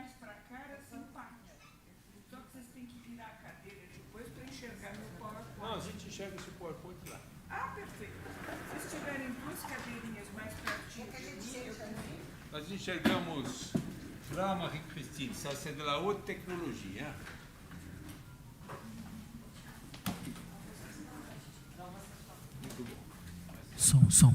mais para cá era simpático. Só que vocês têm que virar a cadeira depois para enxergar meu PowerPoint. Não, a gente enxerga esse PowerPoint lá. Ah, perfeito. Se vocês tiverem duas cadeirinhas mais pertinho de mim, eu também. Nós enxergamos lá, Marie-Christine, ça c'est de la haute technologie, hein? Muito bom. Som.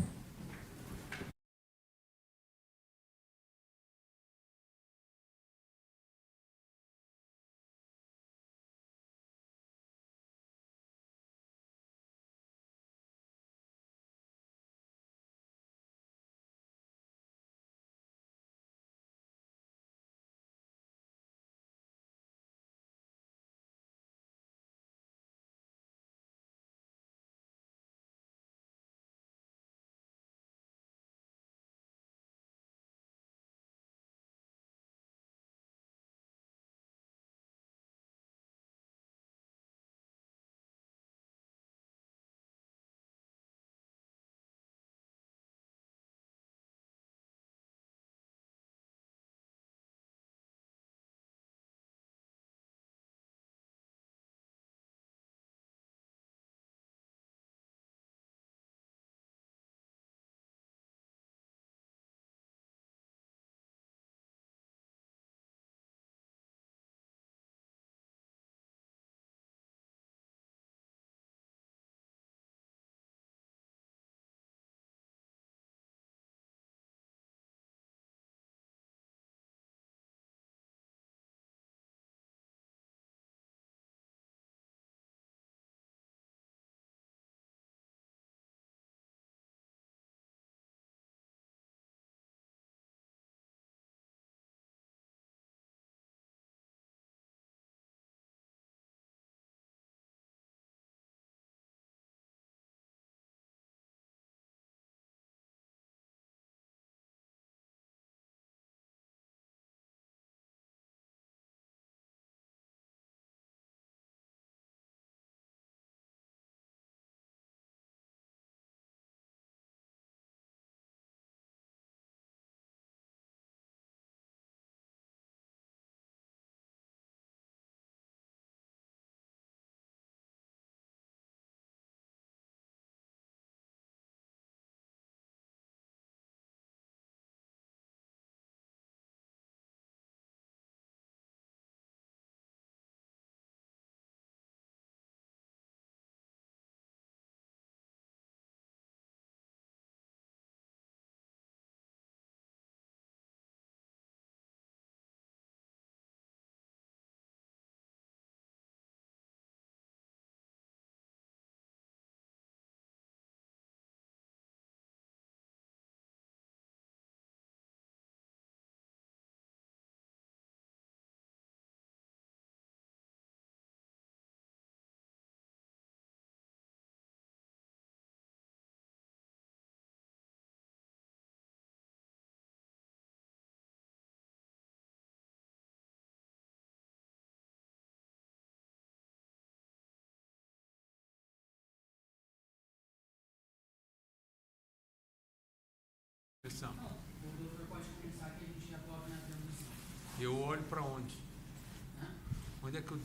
Eu olho para onde?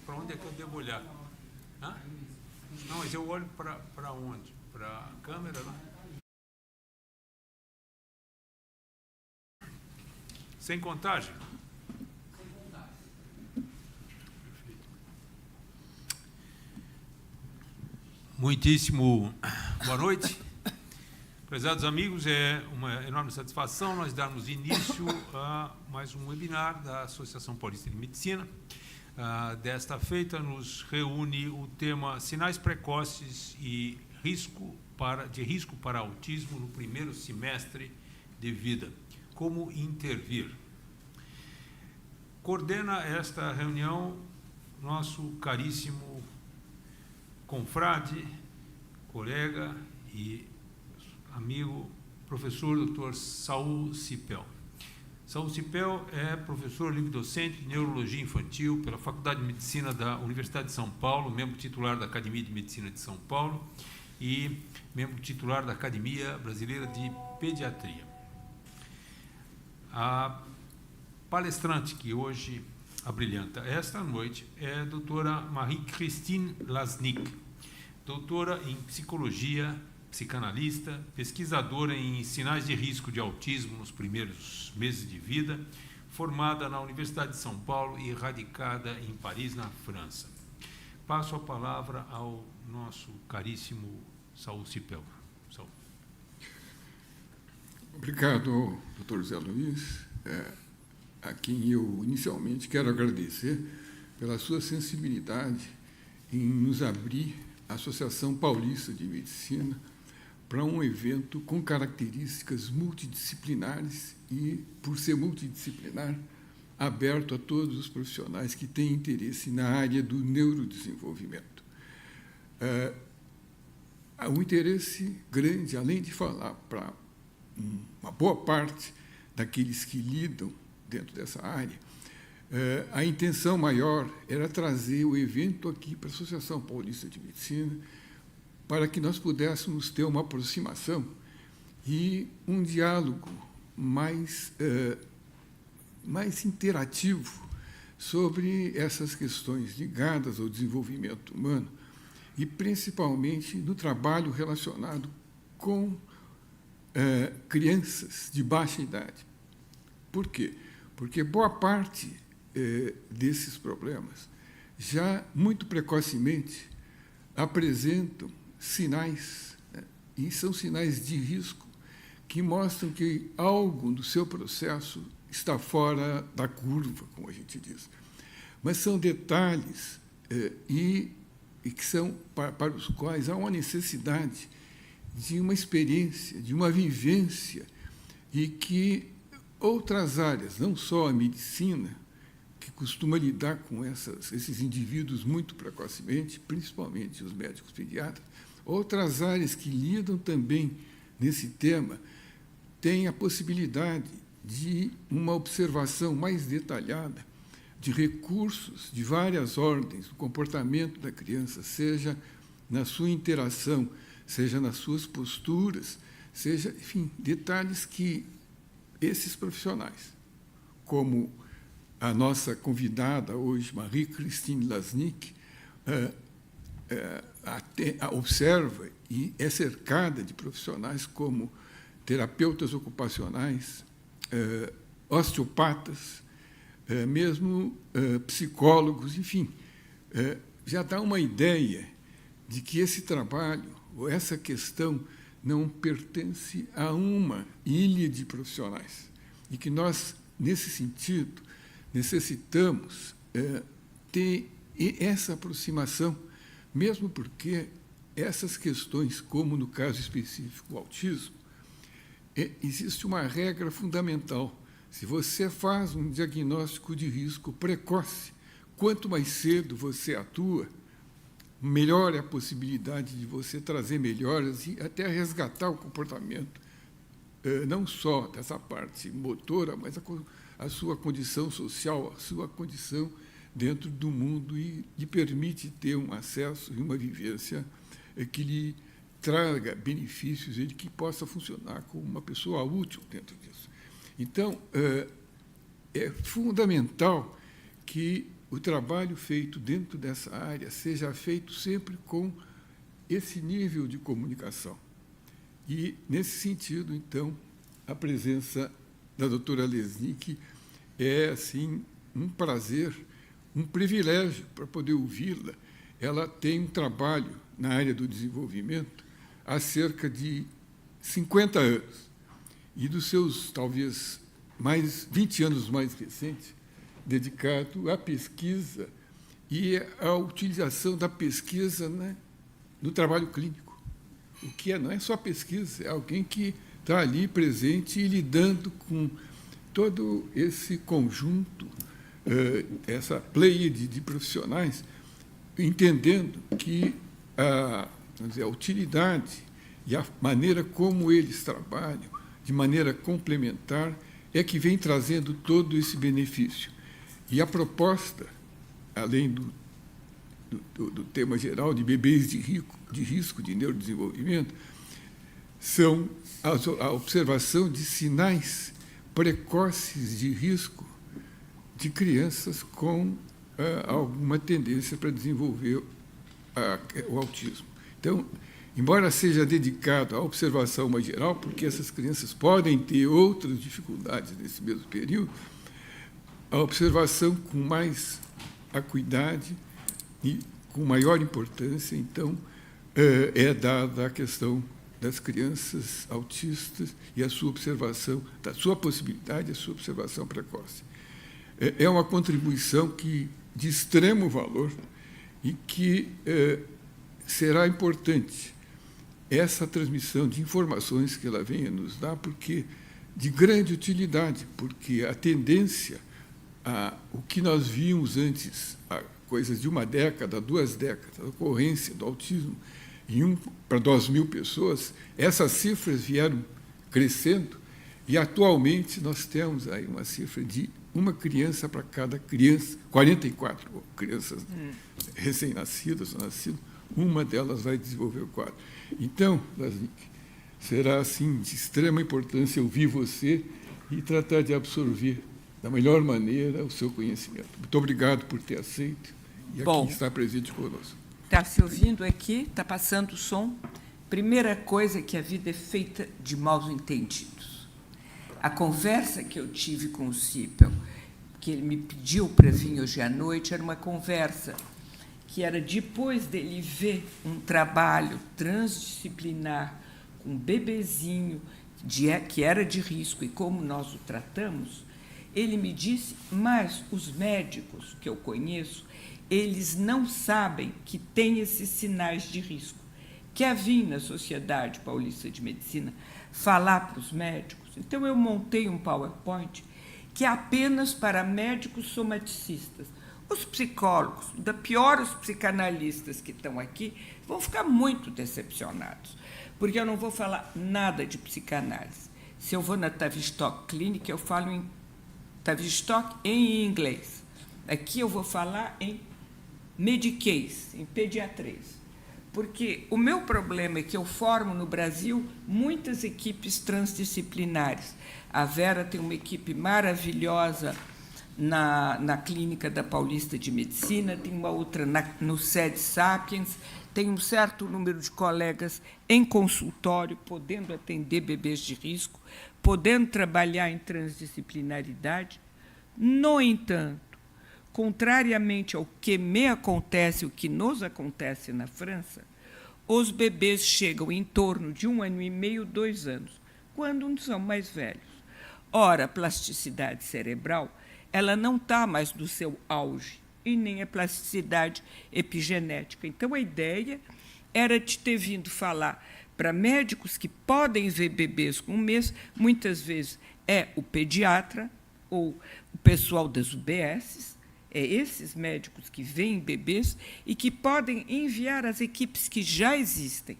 Para onde é que eu devo olhar? Hã? Não, mas eu olho para onde? Para a câmera lá? Sem contagem? Muitíssimo boa noite. Prezados amigos, é uma enorme satisfação nós darmos início a mais um webinar da Associação Paulista de Medicina. Desta feita nos reúne o tema Sinais Precoces e risco para autismo no primeiro semestre de vida. Como intervir? Coordena esta reunião nosso caríssimo confrade, colega e amigo, professor Dr. Saul Cipel. Saul Cipel é professor livre-docente de Neurologia Infantil pela Faculdade de Medicina da Universidade de São Paulo, membro titular da Academia de Medicina de São Paulo e membro titular da Academia Brasileira de Pediatria. palestrante que hoje abrilhanta esta noite é a doutora Marie-Christine Lasnik, doutora em psicologia, psicanalista, pesquisadora em sinais de risco de autismo nos primeiros meses de vida, formada na Universidade de São Paulo e radicada em Paris, na França. Passo a palavra ao nosso caríssimo Saul Cipel. Saul. Obrigado, doutor Zé Luiz, a quem eu inicialmente quero agradecer pela sua sensibilidade em nos abrir a Associação Paulista de Medicina para um evento com características multidisciplinares e, por ser multidisciplinar, aberto a todos os profissionais que têm interesse na área do neurodesenvolvimento. Há um interesse grande, além de falar para uma boa parte daqueles que lidam dentro dessa área, a intenção maior era trazer o evento aqui para a Associação Paulista de Medicina, para que nós pudéssemos ter uma aproximação e um diálogo mais interativo sobre essas questões ligadas ao desenvolvimento humano e, principalmente, no trabalho relacionado com crianças de baixa idade. Por quê? Porque boa parte desses problemas já muito precocemente apresentam sinais, e são sinais de risco, que mostram que algo no seu processo está fora da curva, como a gente diz. Mas são detalhes e que são para os quais há uma necessidade de uma experiência, de uma vivência, e que outras áreas, não só a medicina, que costuma lidar com esses indivíduos muito precocemente, principalmente os médicos pediatras, outras áreas que lidam também nesse tema têm a possibilidade de uma observação mais detalhada de recursos de várias ordens do comportamento da criança, seja na sua interação, seja nas suas posturas, seja, enfim, detalhes que esses profissionais, como a nossa convidada hoje, Marie-Christine Lasnik, observa e é cercada de profissionais como terapeutas ocupacionais, osteopatas, mesmo psicólogos, enfim, já dá uma ideia de que esse trabalho, ou essa questão, não pertence a uma ilha de profissionais e que nós, nesse sentido, necessitamos ter essa aproximação, mesmo porque essas questões, como no caso específico o autismo, existe uma regra fundamental. Se você faz um diagnóstico de risco precoce, quanto mais cedo você atua, melhor é a possibilidade de você trazer melhoras e até resgatar o comportamento, não só dessa parte motora, mas a sua condição social, a sua condição dentro do mundo e lhe permite ter um acesso e uma vivência que lhe traga benefícios e que possa funcionar como uma pessoa útil dentro disso. Então, é fundamental que o trabalho feito dentro dessa área seja feito sempre com esse nível de comunicação. E, nesse sentido, então, a presença da doutora Lasnik é, assim, um prazer, um privilégio para poder ouvi-la. Ela tem um trabalho na área do desenvolvimento há cerca de 50 anos. E dos seus, talvez, 20 anos mais recentes, dedicado à pesquisa e à utilização da pesquisa, né, no trabalho clínico. O que não é só pesquisa, é alguém que está ali presente e lidando com todo esse conjunto, essa pleiade de profissionais, entendendo que vamos dizer, a utilidade e a maneira como eles trabalham, de maneira complementar, é que vem trazendo todo esse benefício. E a proposta, além do tema geral de bebês de risco de neurodesenvolvimento, são a observação de sinais precoces de risco de crianças com alguma tendência para desenvolver o autismo. Então, embora seja dedicado à observação mais geral, porque essas crianças podem ter outras dificuldades nesse mesmo período, a observação com mais acuidade e com maior importância, então, é dada a questão das crianças autistas e a sua observação, da sua possibilidade, a sua observação precoce. É uma contribuição de extremo valor e que será importante essa transmissão de informações que ela venha nos dar, porque de grande utilidade, porque a tendência o que nós vimos antes, há coisas de uma década, 2 décadas, a ocorrência do autismo para 2.000 pessoas, essas cifras vieram crescendo e, atualmente, nós temos aí uma cifra de uma criança para cada criança, 44 crianças recém-nascidas ou nascidas, uma delas vai desenvolver o quadro. Então, Lasnik, será, assim, de extrema importância ouvir você e tratar de absorver da melhor maneira o seu conhecimento. Muito obrigado por ter aceito e aqui estar presente conosco. Está se ouvindo aqui? Está passando o som? Primeira coisa, que a vida é feita de maus entendidos. A conversa que eu tive com o Cipel, que ele me pediu para vir hoje à noite, era uma conversa que era depois dele ver um trabalho transdisciplinar com um bebezinho que era de risco e como nós o tratamos. Ele me disse, mas os médicos que eu conheço, eles não sabem que tem esses sinais de risco. Quer vir na Sociedade Paulista de Medicina falar para os médicos? Então, eu montei um PowerPoint que é apenas para médicos somaticistas. Os psicólogos, da pior os psicanalistas que estão aqui, vão ficar muito decepcionados, porque eu não vou falar nada de psicanálise. Se eu vou na Tavistock Clinic, eu falo em Tavistock em inglês. Aqui eu vou falar em Medicaid, em pediatria. Porque o meu problema é que eu formo no Brasil muitas equipes transdisciplinares. A Vera tem uma equipe maravilhosa na clínica da Paulista de Medicina, tem uma outra no SED Sapiens, tem um certo número de colegas em consultório, podendo atender bebês de risco, podendo trabalhar em transdisciplinaridade. No entanto, contrariamente ao que me acontece, o que nos acontece na França, os bebês chegam em torno de 1 ano e meio, 2 anos, quando não são mais velhos. Ora, a plasticidade cerebral, ela não está mais no seu auge, e nem a plasticidade epigenética. Então, a ideia era de ter vindo falar para médicos que podem ver bebês com 1 mês, muitas vezes é o pediatra ou o pessoal das UBSs, é esses médicos que veem bebês e que podem enviar as equipes que já existem.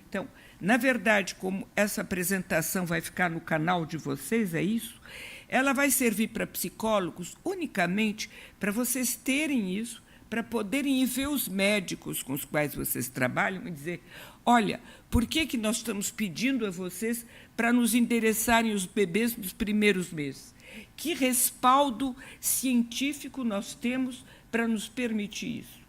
Então, na verdade, como essa apresentação vai ficar no canal de vocês, é isso, ela vai servir para psicólogos unicamente para vocês terem isso, para poderem ir ver os médicos com os quais vocês trabalham e dizer, olha, por que nós estamos pedindo a vocês para nos endereçarem os bebês nos primeiros meses? Que respaldo científico nós temos para nos permitir isso?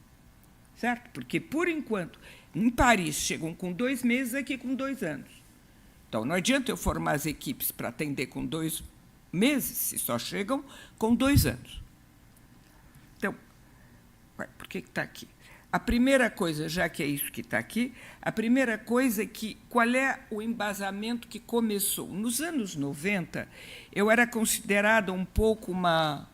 Certo? Porque, por enquanto, em Paris chegam com 2 meses, aqui com 2 anos. Então, não adianta eu formar as equipes para atender com 2 meses, se só chegam com 2 anos. Então, por que está aqui? A primeira coisa, já que é isso que está aqui, a primeira coisa é que, qual é o embasamento que começou? Nos anos 90, eu era considerada um pouco uma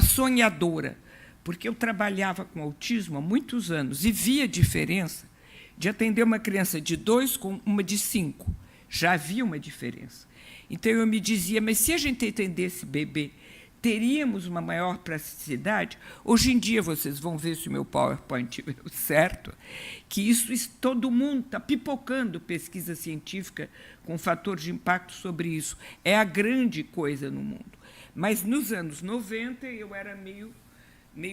sonhadora, porque eu trabalhava com autismo há muitos anos e via a diferença de atender uma criança de 2 com uma de 5. Já havia uma diferença. Então, eu me dizia, mas se a gente atendesse bebê, teríamos uma maior plasticidade? Hoje em dia, vocês vão ver se o meu PowerPoint deu certo, que isso todo mundo está pipocando pesquisa científica com fator de impacto sobre isso. É a grande coisa no mundo. Mas, nos anos 90, eu era meio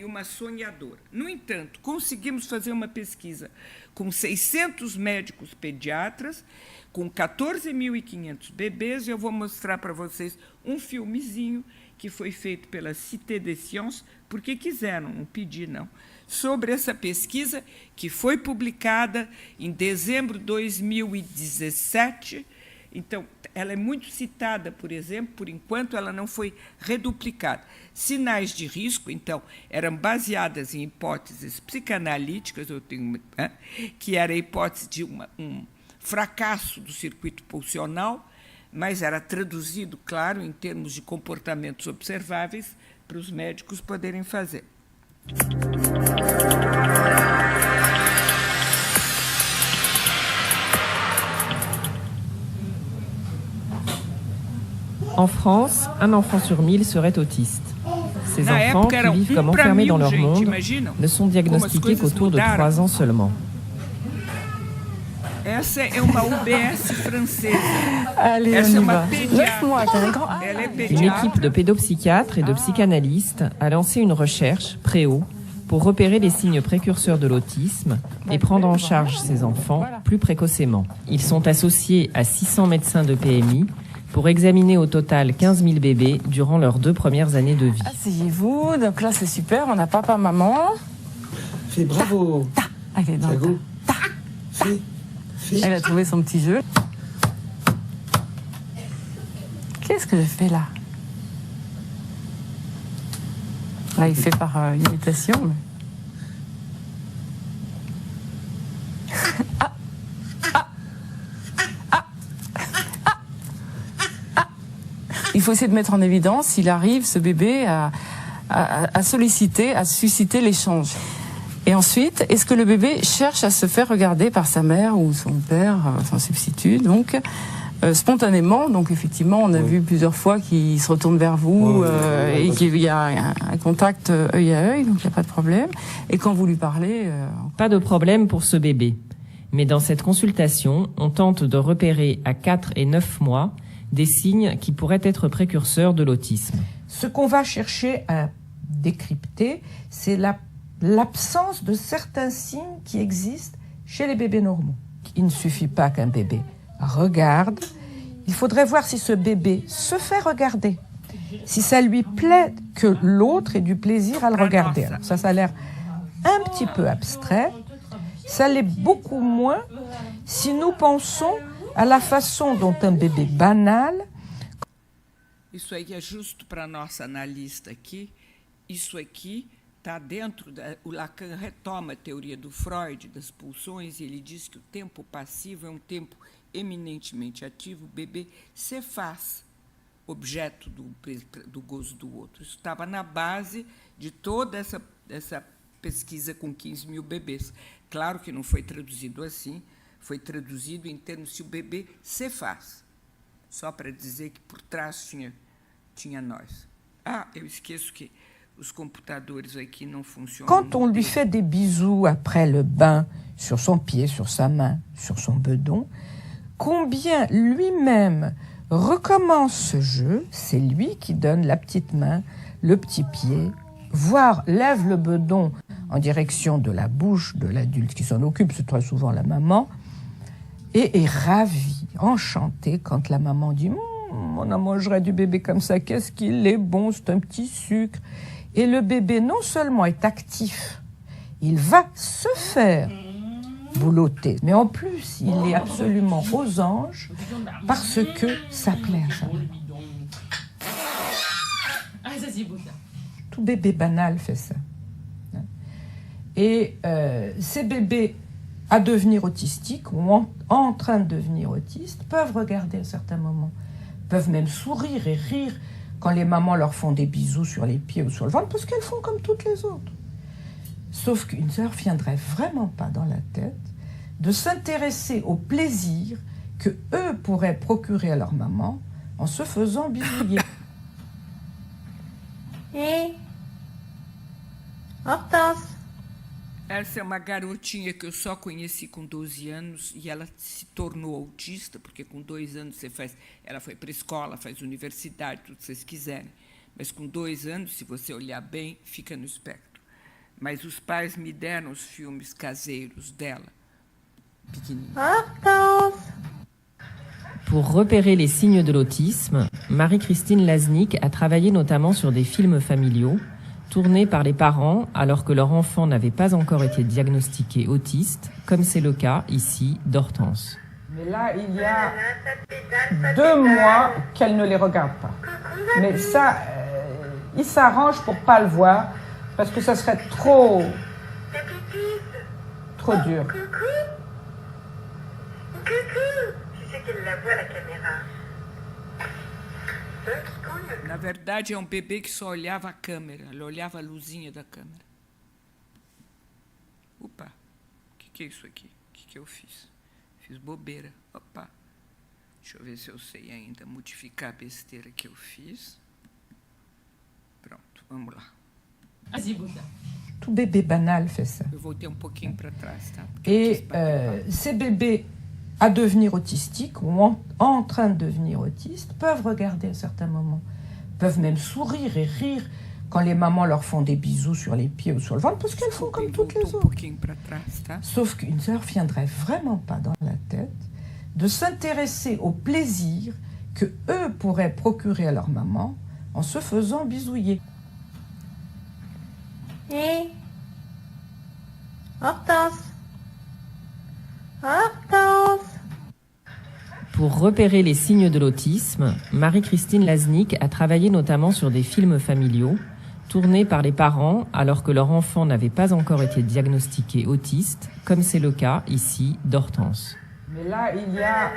uma sonhadora. No entanto, conseguimos fazer uma pesquisa com 600 médicos pediatras, com 14.500 bebês, e eu vou mostrar para vocês um filmezinho que foi feito pela Cité des Sciences, porque quiseram, não pedi, não, sobre essa pesquisa que foi publicada em dezembro de 2017. Então, ela é muito citada, por exemplo, por enquanto ela não foi reduplicada. Sinais de risco, então, eram baseadas em hipóteses psicanalíticas, que era a hipótese de um fracasso do circuito pulsional, mas era traduzido, claro, em termos de comportamentos observáveis para os médicos poderem fazer. En France, un enfant sur 1000 serait autiste. Ces Na enfants, época, qui eram vivent comme pra enfermés mil, dans leur gente, monde, imaginam ne sont como as diagnostiqués coisas qu'autour de mudaram. 3 ans seulement. Essa é uma UBS francesa. Allez, Essa é on y uma va. pédiatre. 9 mois, t'as un grand... Ela é Une pédiatre. équipe de pédopsychiatres et de psychanalystes a lancé une recherche, Préau, pour repérer les signes précurseurs de l'autisme et prendre en charge ces enfants plus précocement. Ils sont associés à 600 médecins de PMI pour examiner au total 15 000 bébés durant leurs 2 premières années de vie. Asseyez-vous, donc là c'est super, on a papa, maman. Fais bravo. Allez, dans Thiago. Fais. Elle a trouvé son petit jeu. Qu'est-ce que je fais là? Là, il fait par imitation. Mais... Il faut essayer de mettre en évidence s'il arrive, ce bébé, à solliciter, à susciter l'échange. Et ensuite, est-ce que le bébé cherche à se faire regarder par sa mère ou son père, son substitut, donc spontanément. Donc effectivement, on a vu plusieurs fois qu'il se retourne vers vous et qu'il y a un contact œil à œil, donc il n'y a pas de problème. Et quand vous lui parlez... Pas de problème pour ce bébé. Mais dans cette consultation, on tente de repérer à 4 et 9 mois des signes qui pourraient être précurseurs de l'autisme. Ce qu'on va chercher à décrypter, c'est l'absence de certains signes qui existent chez les bébés normaux. Il ne suffit pas qu'un bébé regarde, il faudrait voir si ce bébé se fait regarder, si ça lui plaît que l'autre ait du plaisir à le regarder. Alors ça a l'air un petit peu abstrait, ça l'est beaucoup moins si nous pensons à la façon dont un bébé banal... Isso aí é justo para a nossa analista aqui. Isso aqui está dentro o Lacan retoma a teoria do Freud das pulsões e ele diz que o tempo passivo é um tempo eminentemente ativo. O bebê se faz objeto do gozo do outro. Isso estava na base de toda essa pesquisa com 15 mil bebês. Claro que não foi traduzido assim, foi traduzido em termos se o bebê se faz. Só para dizer que por trás tinha nós. Ah, eu esqueço que os computadores aqui não funcionam. Quand on lui fait des bisous après le bain, sur son pied, sur sa main, sur son bedon, combien lui-même recommence ce jeu, c'est lui qui donne la petite main, le petit pied, voire lève le bedon en direction de la bouche de l'adulte qui s'en occupe, c'est très souvent la maman, et est ravi, enchanté quand la maman dit « On en mangerait du bébé comme ça, qu'est-ce qu'il est bon, c'est un petit sucre ». Et le bébé non seulement est actif, il va se faire boulotter, mais en plus il est absolument aux anges parce que ça plaît à sa maman. Tout bébé banal fait ça. Et ces bébés à devenir autistiques ou en train de devenir autistes peuvent regarder à certains moments, peuvent même sourire et rire quand les mamans leur font des bisous sur les pieds ou sur le ventre, parce qu'elles font comme toutes les autres. Sauf qu'il ne leur viendrait vraiment pas dans la tête de s'intéresser au plaisir que eux pourraient procurer à leur maman en se faisant bisouiller. Ei, Hortense. Essa é uma garotinha que eu só conheci com 12 anos e ela se tornou autista, porque com 2 anos você faz... Ela foi para a escola, faz universidade, tudo que vocês quiserem. Mas com 2 anos, se você olhar bem, fica no espectro. Mas os pais me deram os filmes caseiros dela, pequenininhos. Hortense. Pour repérer les signes de l'autisme, Marie-Christine Laznik a travaillé notamment sur des films familiaux, tournés par les parents alors que leur enfant n'avait pas encore été diagnostiqué autiste, comme c'est le cas ici d'Hortense. Mais là, il y a 2 mois qu'elle ne les regarde pas. Mais ça, il s'arrange pour pas le voir, parce que ça serait trop dur. Tu sais qu'elle la voit, la caméra. Na verdade, é bebê que só olhava a câmera. Ele olhava a luzinha da câmera. Opa, o que é isso aqui? O que eu fiz? Fiz bobeira. Opa, deixa eu ver se eu sei ainda modificar a besteira que eu fiz. Pronto, vamos lá. Tout bébé banal fait ça. Eu voltei pouquinho para trás, tá? Et ces bébés à devenir autistiques ou en train de devenir autistes peuvent regarder à certains moments, peuvent même sourire et rire quand les mamans leur font des bisous sur les pieds ou sur le ventre, parce qu'elles font comme toutes les autres. Sauf qu'il ne leur viendrait vraiment pas dans la tête de s'intéresser au plaisir que eux pourraient procurer à leur maman en se faisant bisouiller. Hé, Hortense. Hortense. Pour repérer les signes de l'autisme, Marie-Christine Laznik a travaillé notamment sur des films familiaux, tournés par les parents alors que leur enfant n'avait pas encore été diagnostiqué autiste, comme c'est le cas ici d'Hortense. Mais là, il y a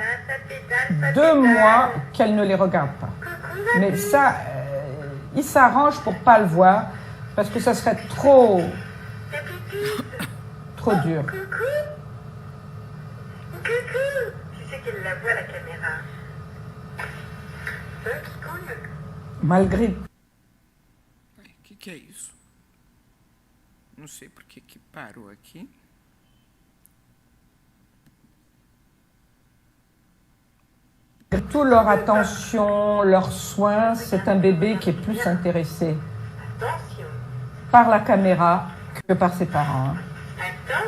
2 mois qu'elle ne les regarde pas. Mais ça, il s'arrange pour pas le voir, parce que ça serait trop dur. Tu sais qu'elle la voit, la caméra. Malgré. O que é isso? Não sei por que parou aqui. Toute leur attention, leurs soins, c'est un bébé qui est plus intéressé par la caméra que par ses parents.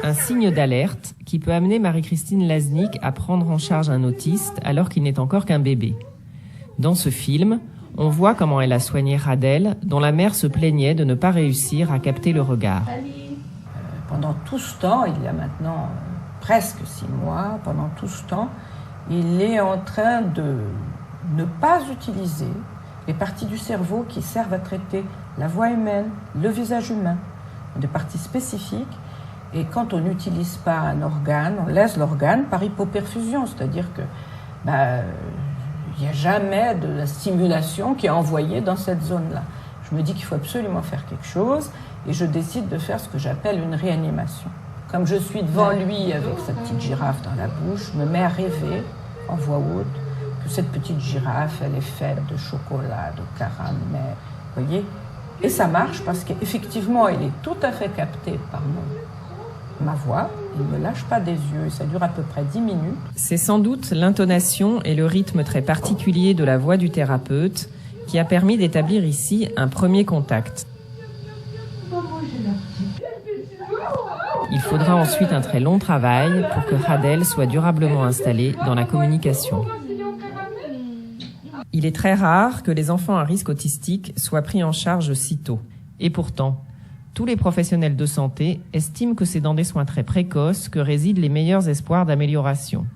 Un signe d'alerte qui peut amener Marie-Christine Laznik à prendre en charge un autiste alors qu'il n'est encore qu'un bébé. Dans ce film, on voit comment elle a soigné Radel, dont la mère se plaignait de ne pas réussir à capter le regard. Pendant tout ce temps, il y a maintenant presque 6 mois, pendant tout ce temps, il est en train de ne pas utiliser les parties du cerveau qui servent à traiter la voix humaine, le visage humain, des parties spécifiques. Et quand on n'utilise pas un organe, on laisse l'organe par hypoperfusion, c'est-à-dire que il n'y a jamais de la stimulation qui est envoyée dans cette zone-là. Je me dis qu'il faut absolument faire quelque chose et je décide de faire ce que j'appelle une réanimation. Comme je suis devant lui avec sa petite girafe dans la bouche, je me mets à rêver en voix haute que cette petite girafe, elle est faite de chocolat, de caramel, vous voyez? Et ça marche parce qu'effectivement, il est tout à fait capté par ma voix. Il ne me lâche pas des yeux et ça dure à peu près 10 minutes. C'est sans doute l'intonation et le rythme très particulier de la voix du thérapeute qui a permis d'établir ici un premier contact. Il faudra ensuite un très long travail pour que Radel soit durablement installé dans la communication. Il est très rare que les enfants à risque autistique soient pris en charge si tôt. Et pourtant, tous les professionnels de santé estiment que c'est dans des soins très précoces que résident les meilleurs espoirs d'amélioration.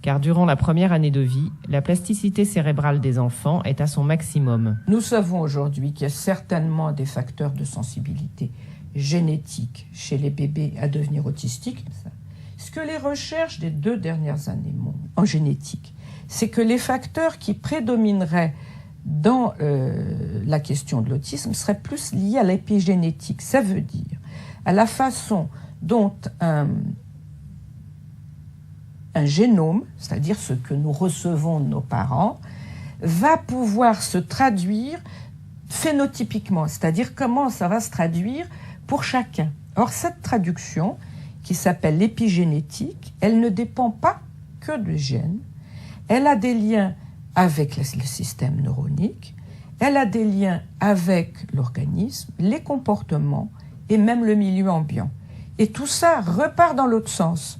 Car durant la première année de vie, la plasticité cérébrale des enfants est à son maximum. Nous savons aujourd'hui qu'il y a certainement des facteurs de sensibilité génétique chez les bébés à devenir autistiques. Ce que les recherches des 2 dernières années montrent en génétique, c'est que les facteurs qui prédomineraient dans la question de l'autisme seraient plus liés à l'épigénétique. Ça veut dire à la façon dont un génome, c'est-à-dire ce que nous recevons de nos parents, va pouvoir se traduire phénotypiquement, c'est-à-dire comment ça va se traduire pour chacun. Or, cette traduction, qui s'appelle l'épigénétique, elle ne dépend pas que du gène, elle a des liens avec le système neuronique, elle a des liens avec l'organisme, les comportements et même le milieu ambiant. Et tout ça repart dans l'autre sens.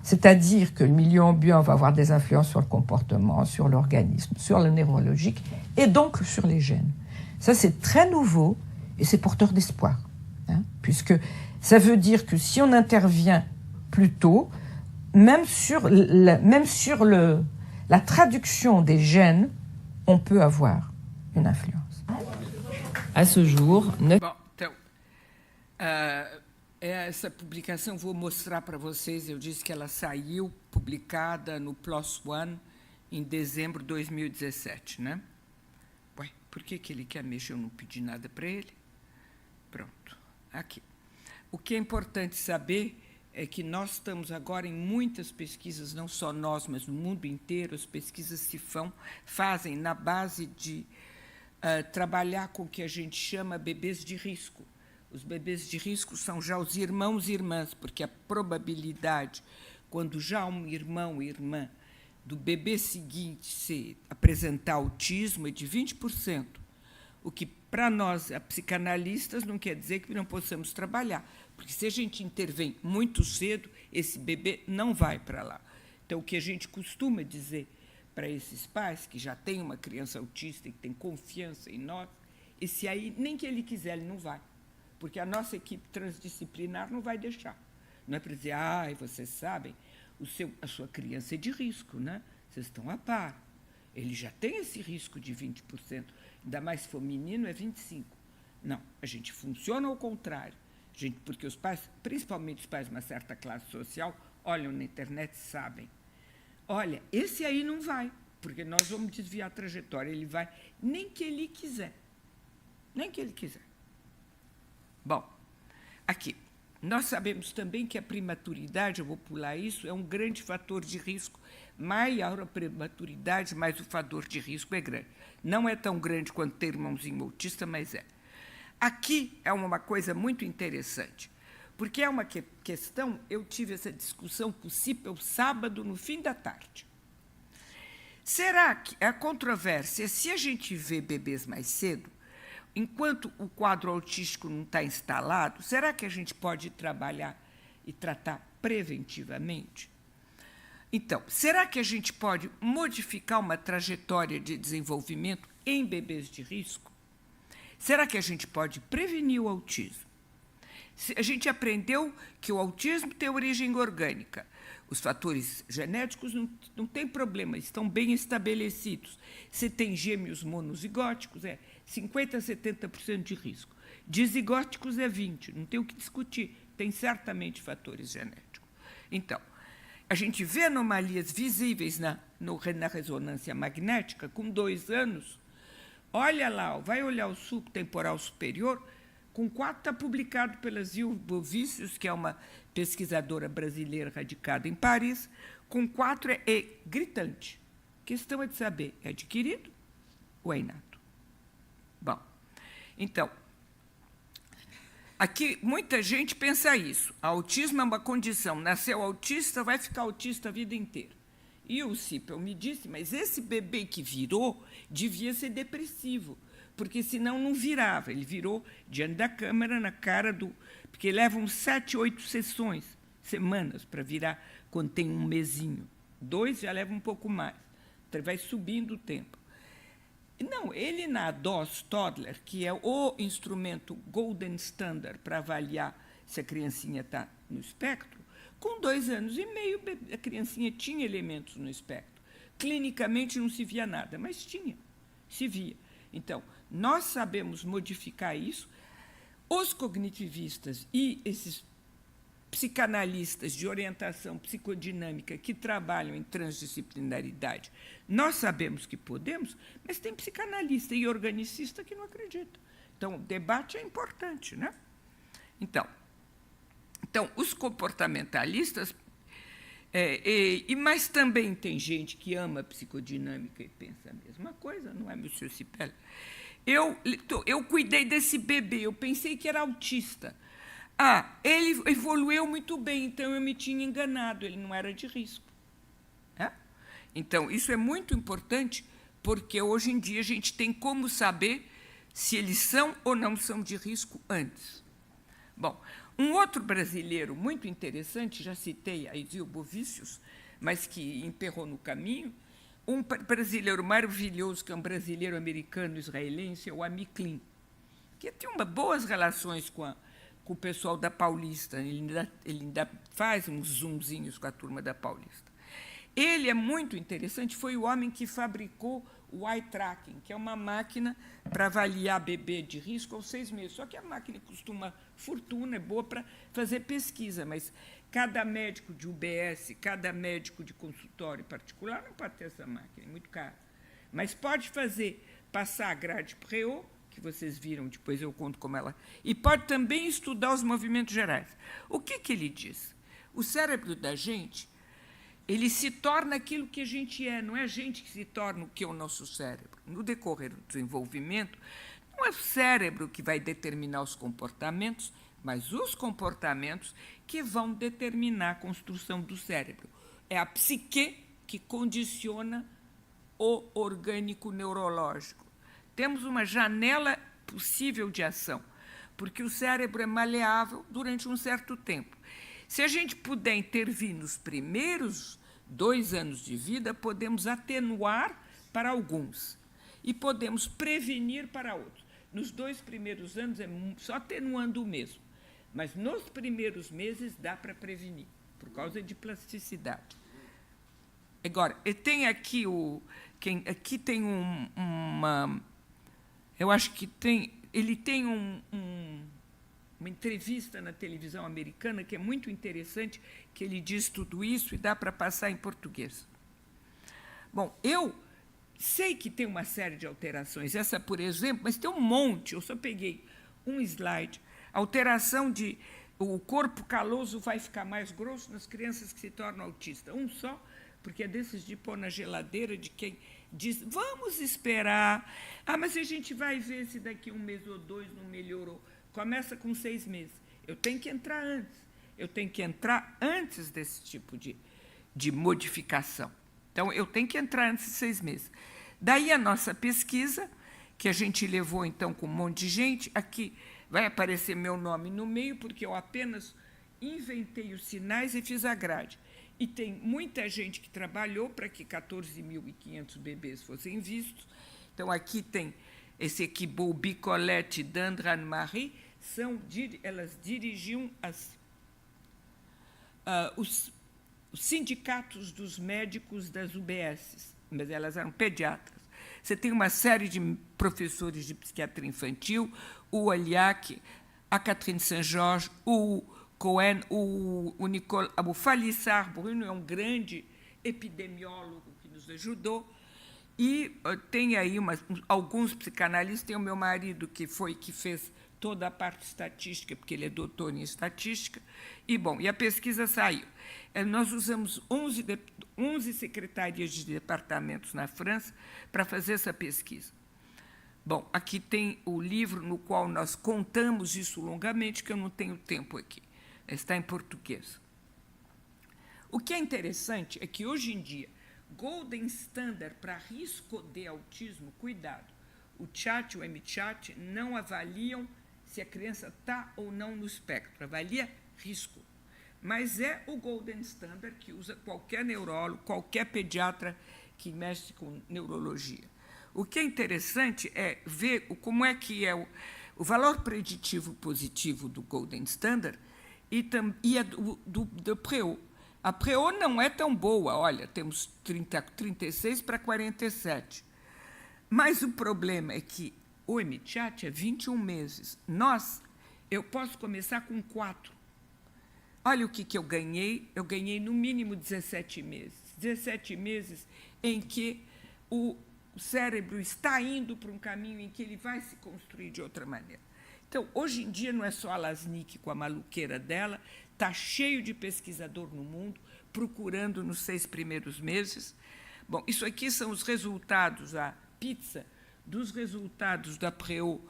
C'est-à-dire que le milieu ambiant va avoir des influences sur le comportement, sur l'organisme, sur le neurologique et donc sur les gènes. Ça, c'est très nouveau et c'est porteur d'espoir, hein, puisque ça veut dire que si on intervient plus tôt, même sur la traduction des gènes, on peut avoir une influence. À ce jour, 9... Bom, então, essa publicação vou mostrar para vocês. Eu disse que ela saiu publicada no PLOS ONE em dezembro de 2017, né? Ué, por que ele quer mexer? Eu não pedi nada para ele. Pronto, aqui. O que é importante saber é que nós estamos agora em muitas pesquisas, não só nós, mas no mundo inteiro, as pesquisas se fazem na base de trabalhar com o que a gente chama bebês de risco. Os bebês de risco são já os irmãos e irmãs, porque a probabilidade, quando já um irmão e irmã do bebê seguinte se apresentar autismo é de 20%, o que, para nós, psicanalistas, não quer dizer que não possamos trabalhar, porque se a gente intervém muito cedo, esse bebê não vai para lá. Então, o que a gente costuma dizer para esses pais que já têm uma criança autista e que têm confiança em nós, esse aí, nem que ele quiser, ele não vai, porque a nossa equipe transdisciplinar não vai deixar. Não é para dizer, vocês sabem, a sua criança é de risco, né? Vocês estão a par. Ele já tem esse risco de 20%, ainda mais se for menino, é 25%. Não, a gente funciona ao contrário. Porque os pais, principalmente os pais de uma certa classe social, olham na internet e sabem. Olha, esse aí não vai, porque nós vamos desviar a trajetória. Ele vai, nem que ele quiser. Nem que ele quiser. Bom, aqui. Nós sabemos também que a prematuridade, eu vou pular isso, é um grande fator de risco. Maior a prematuridade, mais o fator de risco é grande. Não é tão grande quanto ter irmãozinho autista, mas é. Aqui é uma coisa muito interessante, porque é uma questão, eu tive essa discussão com o CIPEL sábado, no fim da tarde. Será que a controvérsia, se a gente vê bebês mais cedo, enquanto o quadro autístico não está instalado, será que a gente pode trabalhar e tratar preventivamente? Então, será que a gente pode modificar uma trajetória de desenvolvimento em bebês de risco? Será que a gente pode prevenir o autismo? A gente aprendeu que o autismo tem origem orgânica. Os fatores genéticos não têm problema, estão bem estabelecidos. Se tem gêmeos monozigóticos, é 50% a 70% de risco. Dizigóticos é 20%, não tem o que discutir, tem certamente fatores genéticos. Então, a gente vê anomalias visíveis na ressonância magnética com 2 anos. Olha lá, vai olhar o sulco temporal superior, com 4 está publicado pela Zilbo Vícios, que é uma pesquisadora brasileira radicada em Paris, com 4 é gritante. A questão é de saber, é adquirido ou é inato? Bom, então, aqui muita gente pensa isso. Autismo é uma condição, nasceu autista, vai ficar autista a vida inteira. E o CIPEL me disse, mas esse bebê que virou devia ser depressivo, porque senão não virava. Ele virou diante da câmera, na cara do... Porque levam 7, 8 semanas para virar quando tem um mesinho. 2 já leva um pouco mais. Então, vai subindo o tempo. Não, ele na DOS Toddler, que é o instrumento Golden Standard para avaliar se a criancinha está no espectro, com 2 anos e meio, a criancinha tinha elementos no espectro. Clinicamente não se via nada, mas se via. Então, nós sabemos modificar isso. Os cognitivistas e esses psicanalistas de orientação psicodinâmica que trabalham em transdisciplinaridade, nós sabemos que podemos, mas tem psicanalista e organicista que não acredita. Então, o debate é importante, né? Então, os comportamentalistas, mas também tem gente que ama a psicodinâmica e pensa a mesma coisa, não é, Monsieur Cipel? Eu cuidei desse bebê, eu pensei que era autista. Ele evoluiu muito bem, então eu me tinha enganado, ele não era de risco. Então, isso é muito importante, porque hoje em dia a gente tem como saber se eles são ou não são de risco antes. Bom, Um outro brasileiro muito interessante, já citei a Isil Bovícios, mas que emperrou no caminho, um brasileiro maravilhoso, que é um brasileiro americano-israelense, é o Ami Klein, que tem boas relações com o pessoal da Paulista. Ele ainda faz uns zoomzinhos com a turma da Paulista. Ele é muito interessante, foi o homem que fabricou o eye tracking, que é uma máquina para avaliar bebê de risco aos 6 meses. Só que a máquina custa uma fortuna, é boa para fazer pesquisa, mas cada médico de UBS, cada médico de consultório particular não pode ter essa máquina, é muito caro. Mas pode passar a grade Préau, que vocês viram, depois eu conto como ela... E pode também estudar os movimentos gerais. O que ele diz? O cérebro da gente, ele se torna aquilo que a gente é, não é a gente que se torna o que é o nosso cérebro. No decorrer do desenvolvimento, não é o cérebro que vai determinar os comportamentos, mas os comportamentos que vão determinar a construção do cérebro. É a psique que condiciona o orgânico neurológico. Temos uma janela possível de ação, porque o cérebro é maleável durante um certo tempo. Se a gente puder intervir nos primeiros 2 anos de vida, podemos atenuar para alguns e podemos prevenir para outros. Nos 2 primeiros anos é só atenuando o mesmo, mas nos primeiros meses dá para prevenir, por causa de plasticidade. Agora, tem aqui aqui tem uma... Eu acho que ele tem uma entrevista na televisão americana que é muito interessante, que ele diz tudo isso e dá para passar em português. Bom, eu sei que tem uma série de alterações, essa, por exemplo, mas tem um monte, eu só peguei um slide. Alteração de o corpo caloso vai ficar mais grosso nas crianças que se tornam autistas. Um só, porque é desses de pôr na geladeira, de quem diz, vamos esperar, mas a gente vai ver se daqui 1 mês ou 2 não melhorou. Começa com 6 meses. Eu tenho que entrar antes desse tipo de modificação. Então, eu tenho que entrar antes de 6 meses. Daí a nossa pesquisa, que a gente levou, então, com um monte de gente, aqui vai aparecer meu nome no meio, porque eu apenas inventei os sinais e fiz a grade. E tem muita gente que trabalhou para que 14.500 bebês fossem vistos. Então, aqui tem esse equipe Bicolette e Dandre Anne-Marie, elas dirigiam os sindicatos dos médicos das UBS, mas elas eram pediatras. Você tem uma série de professores de psiquiatria infantil, o Aliac, a Catherine Saint-Georges, o Cohen, o Falissard Bruno é um grande epidemiólogo que nos ajudou, e tem aí alguns psicanalistas, tem o meu marido, que fez toda a parte estatística, porque ele é doutor em estatística, e a pesquisa saiu. Nós usamos 11 secretarias de departamentos na França para fazer essa pesquisa. Bom, aqui tem o livro no qual nós contamos isso longamente, que eu não tenho tempo aqui. Está em português. O que é interessante é que, hoje em dia, Golden Standard para risco de autismo, cuidado, o CHAT e o MCHAT não avaliam se a criança está ou não no espectro, avalia risco. Mas é o Golden Standard que usa qualquer neurólogo, qualquer pediatra que mexe com neurologia. O que é interessante é ver como é que é o valor preditivo positivo do Golden Standard e a do Préau. A Préau não é tão boa, olha, temos 36 para 47. Mas o problema é que o MCHAT é 21 meses. Eu posso começar com 4. Olha o que eu ganhei. Eu ganhei, no mínimo, 17 meses. 17 meses em que o cérebro está indo para um caminho em que ele vai se construir de outra maneira. Então, hoje em dia, não é só a Lasnik com a maluqueira dela, está cheio de pesquisador no mundo procurando nos 6 primeiros meses. Bom, isso aqui são os resultados, a pizza dos resultados da Préau,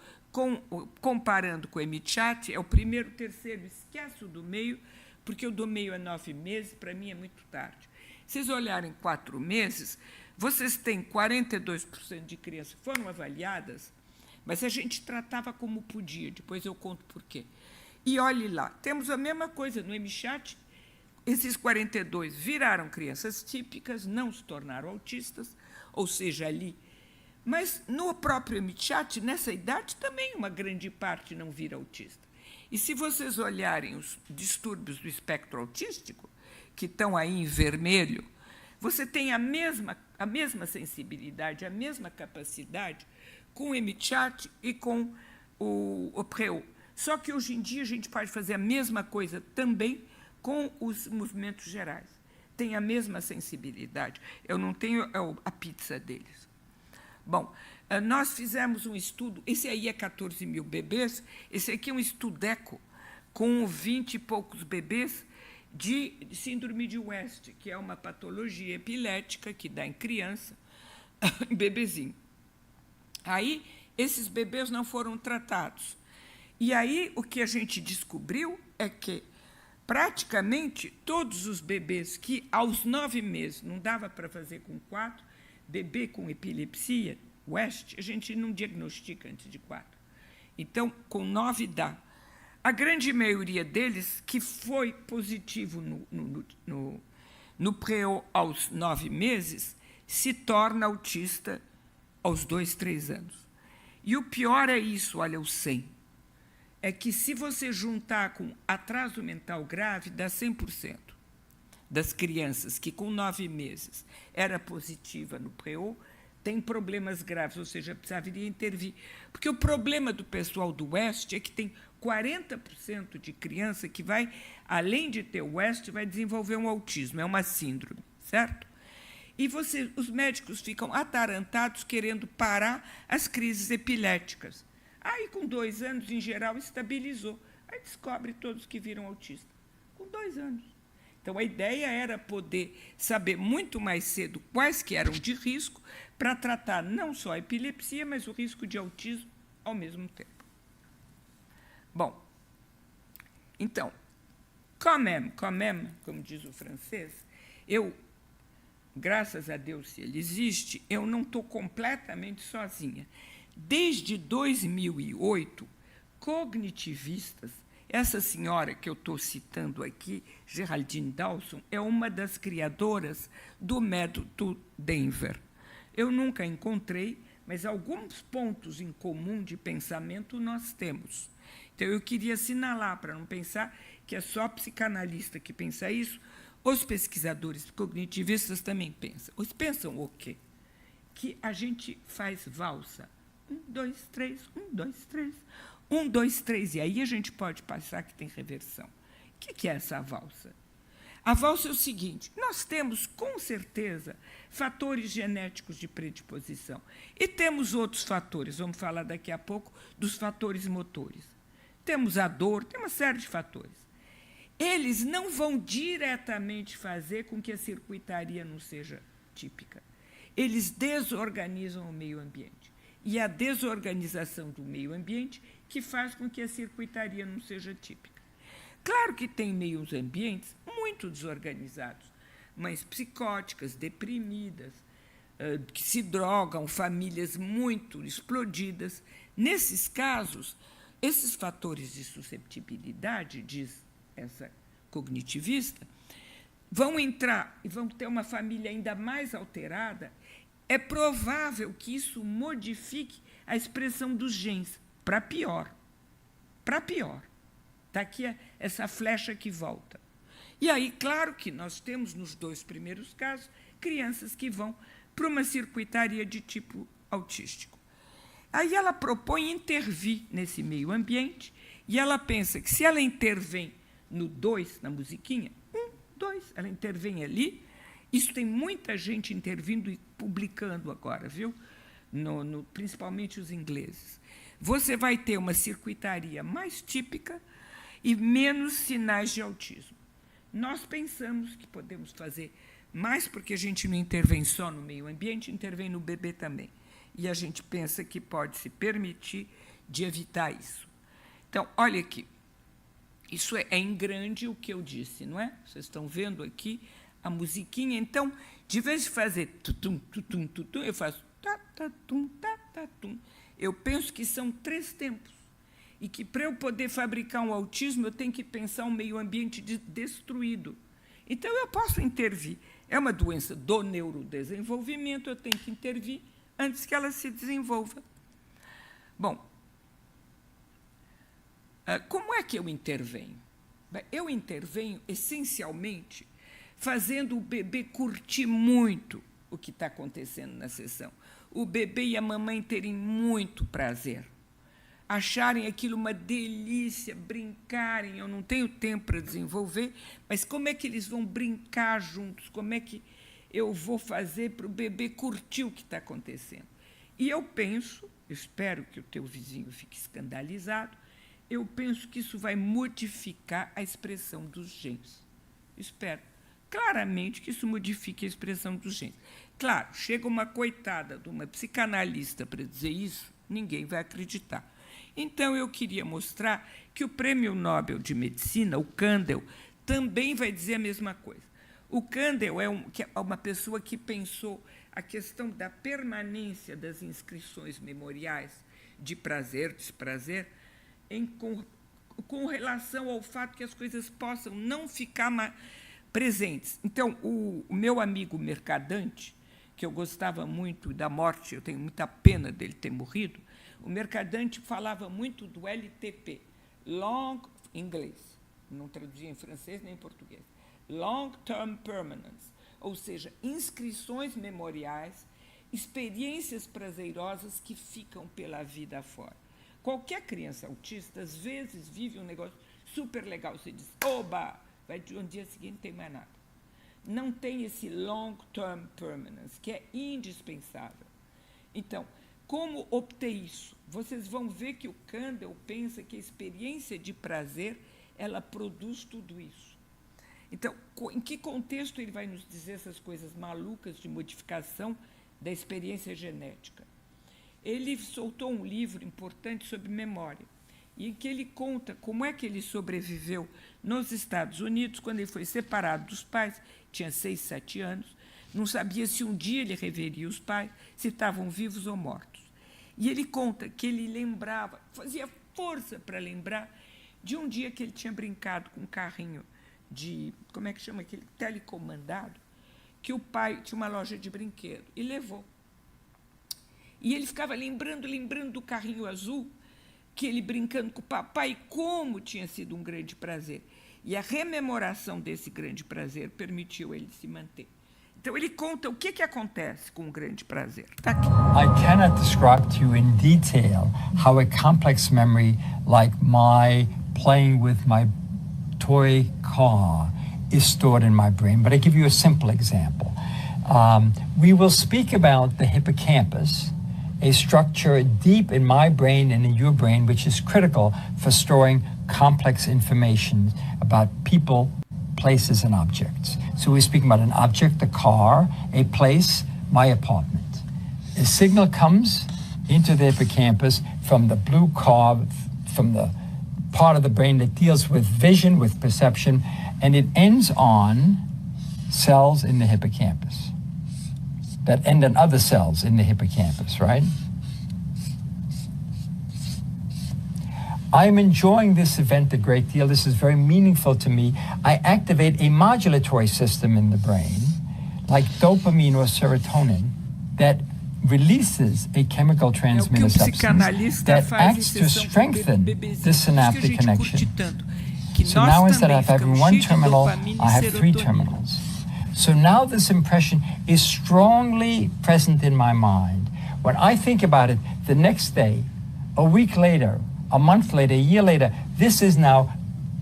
comparando com o MCHAT, é o primeiro, terceiro, esquece o do meio, porque o do meio é 9 meses, para mim é muito tarde. Se vocês olharem 4 meses, vocês têm 42% de crianças que foram avaliadas, mas a gente tratava como podia, depois eu conto por quê. E olhe lá, temos a mesma coisa no MChat. Esses 42 viraram crianças típicas, não se tornaram autistas, ou seja, ali. Mas no próprio MChat, nessa idade, também uma grande parte não vira autista. E se vocês olharem os distúrbios do espectro autístico, que estão aí em vermelho, você tem a mesma sensibilidade, a mesma capacidade com o MChat e com o PREO. Só que hoje em dia a gente pode fazer a mesma coisa também com os movimentos gerais. Tem a mesma sensibilidade. Eu não tenho a pizza deles. Bom, nós fizemos um estudo, esse aí é 14 mil bebês, esse aqui é um estudeco com 20 e poucos bebês de síndrome de West, que é uma patologia epilética que dá em criança, em bebezinho. Aí, esses bebês não foram tratados. E aí, o que a gente descobriu é que, praticamente, todos os bebês que, aos 9 meses, não dava para fazer com 4, bebê com epilepsia, West, a gente não diagnostica antes de 4. Então, com 9 dá. A grande maioria deles, que foi positivo no PREO aos 9 meses, se torna autista aos 2, 3 anos. E o pior é isso, olha, o 100. É que, se você juntar com atraso mental grave, dá 100% das crianças que, com 9 meses, era positiva no PREO, tem problemas graves, ou seja, precisaria intervir. Porque o problema do pessoal do West é que tem 40% de criança que vai, além de ter o West, vai desenvolver um autismo, é uma síndrome, certo? E os médicos ficam atarantados querendo parar as crises epiléticas. Aí, com 2 anos, em geral, estabilizou. Aí descobre todos que viram autista. Com 2 anos. Então, a ideia era poder saber muito mais cedo quais que eram de risco para tratar não só a epilepsia, mas o risco de autismo ao mesmo tempo. Bom, então, quand même, como diz o francês, graças a Deus, se ele existe, eu não estou completamente sozinha. Desde 2008, cognitivistas, essa senhora que eu estou citando aqui, Geraldine Dawson, é uma das criadoras do método Denver. Eu nunca encontrei, mas alguns pontos em comum de pensamento nós temos. Então, eu queria assinalar, para não pensar que é só psicanalista que pensa isso, os pesquisadores cognitivistas também pensam. Eles pensam o quê? Que a gente faz valsa. 1, 2, 3, 1, 2, 3, 1, 2, 3, e aí a gente pode passar que tem reversão. O que é essa valsa? A valsa é o seguinte: nós temos, com certeza, fatores genéticos de predisposição. E temos outros fatores, vamos falar daqui a pouco dos fatores motores. Temos a dor, tem uma série de fatores. Eles não vão diretamente fazer com que a circuitaria não seja típica. Eles desorganizam o meio ambiente. E a desorganização do meio ambiente que faz com que a circuitaria não seja típica. Claro que tem meios ambientes muito desorganizados, mães psicóticas, deprimidas, que se drogam, famílias muito explodidas. Nesses casos, esses fatores de susceptibilidade, diz essa cognitivista, vão entrar e vão ter uma família ainda mais alterada. É provável que isso modifique a expressão dos genes para pior. Para pior. Está aqui essa flecha que volta. E aí, claro que nós temos, nos 2 primeiros casos, crianças que vão para uma circuitaria de tipo autístico. Aí ela propõe intervir nesse meio ambiente e ela pensa que, se ela intervém no 2, na musiquinha, 1, 2, ela intervém ali. Isso tem muita gente intervindo e publicando agora, viu? Principalmente os ingleses. Você vai ter uma circuitaria mais típica e menos sinais de autismo. Nós pensamos que podemos fazer mais, porque a gente não intervém só no meio ambiente, intervém no bebê também. E a gente pensa que pode se permitir de evitar isso. Então, olha aqui. Isso é em grande o que eu disse, não é? Vocês estão vendo aqui a musiquinha. Então, de vez de fazer tutum, tutum, tutum, eu faço ta, ta, tum, ta, ta, tum. Eu penso que são 3 tempos. E que, para eu poder fabricar um autismo, eu tenho que pensar um meio ambiente destruído. Então, eu posso intervir. É uma doença do neurodesenvolvimento, eu tenho que intervir antes que ela se desenvolva. Bom, como é que eu intervenho? Eu intervenho, essencialmente, fazendo o bebê curtir muito o que está acontecendo na sessão. O bebê e a mamãe terem muito prazer. Acharem aquilo uma delícia, brincarem. Eu não tenho tempo para desenvolver, mas como é que eles vão brincar juntos? Como é que eu vou fazer para o bebê curtir o que está acontecendo? E eu penso, espero que o teu vizinho fique escandalizado, eu penso que isso vai modificar a expressão dos genes. Espero claramente que isso modifique a expressão dos genes. Claro, chega uma coitada de uma psicanalista para dizer isso, ninguém vai acreditar. Então, eu queria mostrar que o Prêmio Nobel de Medicina, o Kandel, também vai dizer a mesma coisa. O Kandel é uma pessoa que pensou a questão da permanência das inscrições memoriais de prazer, desprazer, com relação ao fato que as coisas possam não ficar presentes. Então, o meu amigo Mercadante, que eu gostava muito da morte, eu tenho muita pena dele ter morrido, o Mercadante falava muito do LTP, Long, em inglês, não traduzia em francês nem em português, Long Term Permanence, ou seja, inscrições memoriais, experiências prazerosas que ficam pela vida fora. Qualquer criança autista, às vezes, vive um negócio super legal. Você diz, oba, vai de um dia seguinte não tem mais nada. Não tem esse long-term permanence, que é indispensável. Então, como obter isso? Vocês vão ver que o Kandel pensa que a experiência de prazer, ela produz tudo isso. Então, em que contexto ele vai nos dizer essas coisas malucas de modificação da experiência genética? Ele soltou um livro importante sobre memória, em que ele conta como é que ele sobreviveu nos Estados Unidos, quando ele foi separado dos pais, tinha 6, 7 anos, não sabia se um dia ele reveria os pais, se estavam vivos ou mortos. E ele conta que ele lembrava, fazia força para lembrar de um dia que ele tinha brincado com um carrinho de, como é que chama aquele, telecomandado, que o pai tinha uma loja de brinquedo e levou. E ele ficava lembrando do carrinho azul, que ele brincando com o papai, como tinha sido um grande prazer. E a rememoração desse grande prazer permitiu ele se manter. Então, ele conta o que acontece com o grande prazer. Tá aqui. I cannot describe to you in detail how a complex memory like my playing with my toy car is stored in my brain, but I give you a simple example. We will speak about the hippocampus, a structure deep in my brain and in your brain, which is critical for storing complex information about people, places, and objects. So we're speaking about an object, a car, a place, my apartment. A signal comes into the hippocampus from the blue car, from the part of the brain that deals with vision, with perception, and it ends on cells in the hippocampus that end on other cells in the hippocampus, right? I'm enjoying this event a great deal. This is very meaningful to me. I activate a modulatory system in the brain, like dopamine or serotonin, that releases a chemical transmitter substance that acts to strengthen the synaptic connection. So now instead of having one terminal, I have 3 terminals. So now this impression is strongly present in my mind. When I think about it the next day, a week later, a month later, a year later, this is now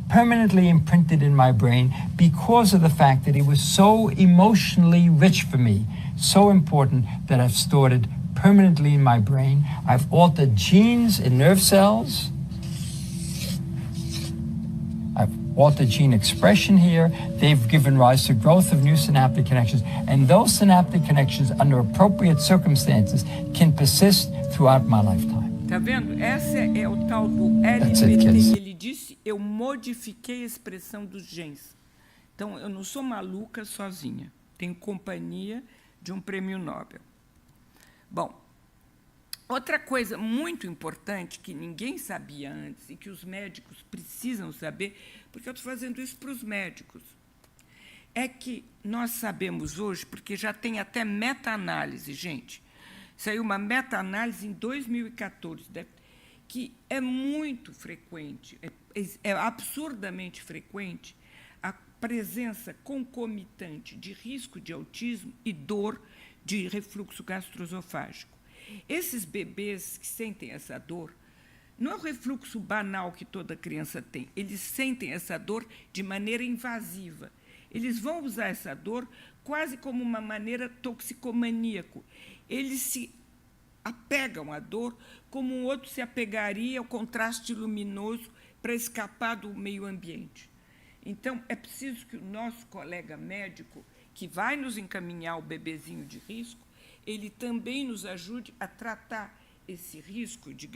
permanently imprinted in my brain because of the fact that it was so emotionally rich for me, so important that I've stored it permanently in my brain. I've altered genes in nerve cells. I've altered gene expression here. They've given rise to growth of new synaptic connections. And those synaptic connections, under appropriate circumstances, can persist throughout my lifetime. Tá vendo? Essa é o tal do LPT. Ele disse, eu modifiquei a expressão dos genes. Então, eu não sou maluca sozinha. Tenho companhia de um prêmio Nobel. Bom, Outra coisa muito importante que ninguém sabia antes e que os médicos precisam saber, porque eu estou fazendo isso para os médicos, é que nós sabemos hoje, porque já tem até meta-análise, gente. Saiu uma meta-análise em 2014, que é muito frequente, é absurdamente frequente, a presença concomitante de risco de autismo e dor de refluxo gastroesofágico. Esses bebês que sentem essa dor, não é o refluxo banal que toda criança tem, eles sentem essa dor de maneira invasiva. Eles vão usar essa dor quase como uma maneira toxicomaníaca. Eles se apegam à dor como um outro se apegaria ao contraste luminoso para escapar do meio ambiente. Então, é preciso que o nosso colega médico, que vai nos encaminhar o bebezinho de risco, ele também nos ajude a tratar esse risco de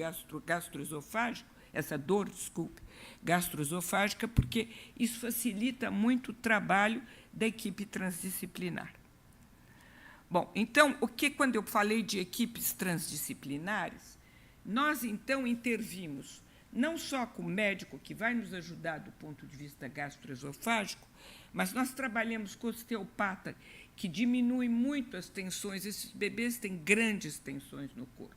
gastroesofágico, essa dor, desculpe, gastroesofágica, porque isso facilita muito o trabalho da equipe transdisciplinar. Bom, então, quando eu falei de equipes transdisciplinares, nós, então, intervimos não só com o médico que vai nos ajudar do ponto de vista gastroesofágico, mas nós trabalhamos com o osteopata, que diminui muito as tensões. Esses bebês têm grandes tensões no corpo.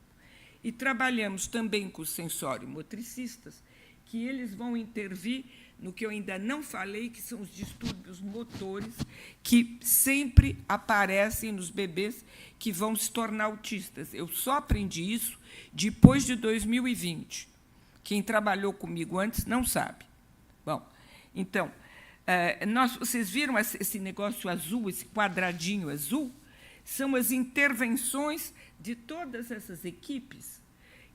E trabalhamos também com os sensório-motricistas, que eles vão intervir no que eu ainda não falei, que são os distúrbios motores, que sempre aparecem nos bebês que vão se tornar autistas. Eu só aprendi isso depois de 2020. Quem trabalhou comigo antes não sabe. Bom, então, vocês viram esse negócio azul, esse quadradinho azul? São as intervenções de todas essas equipes.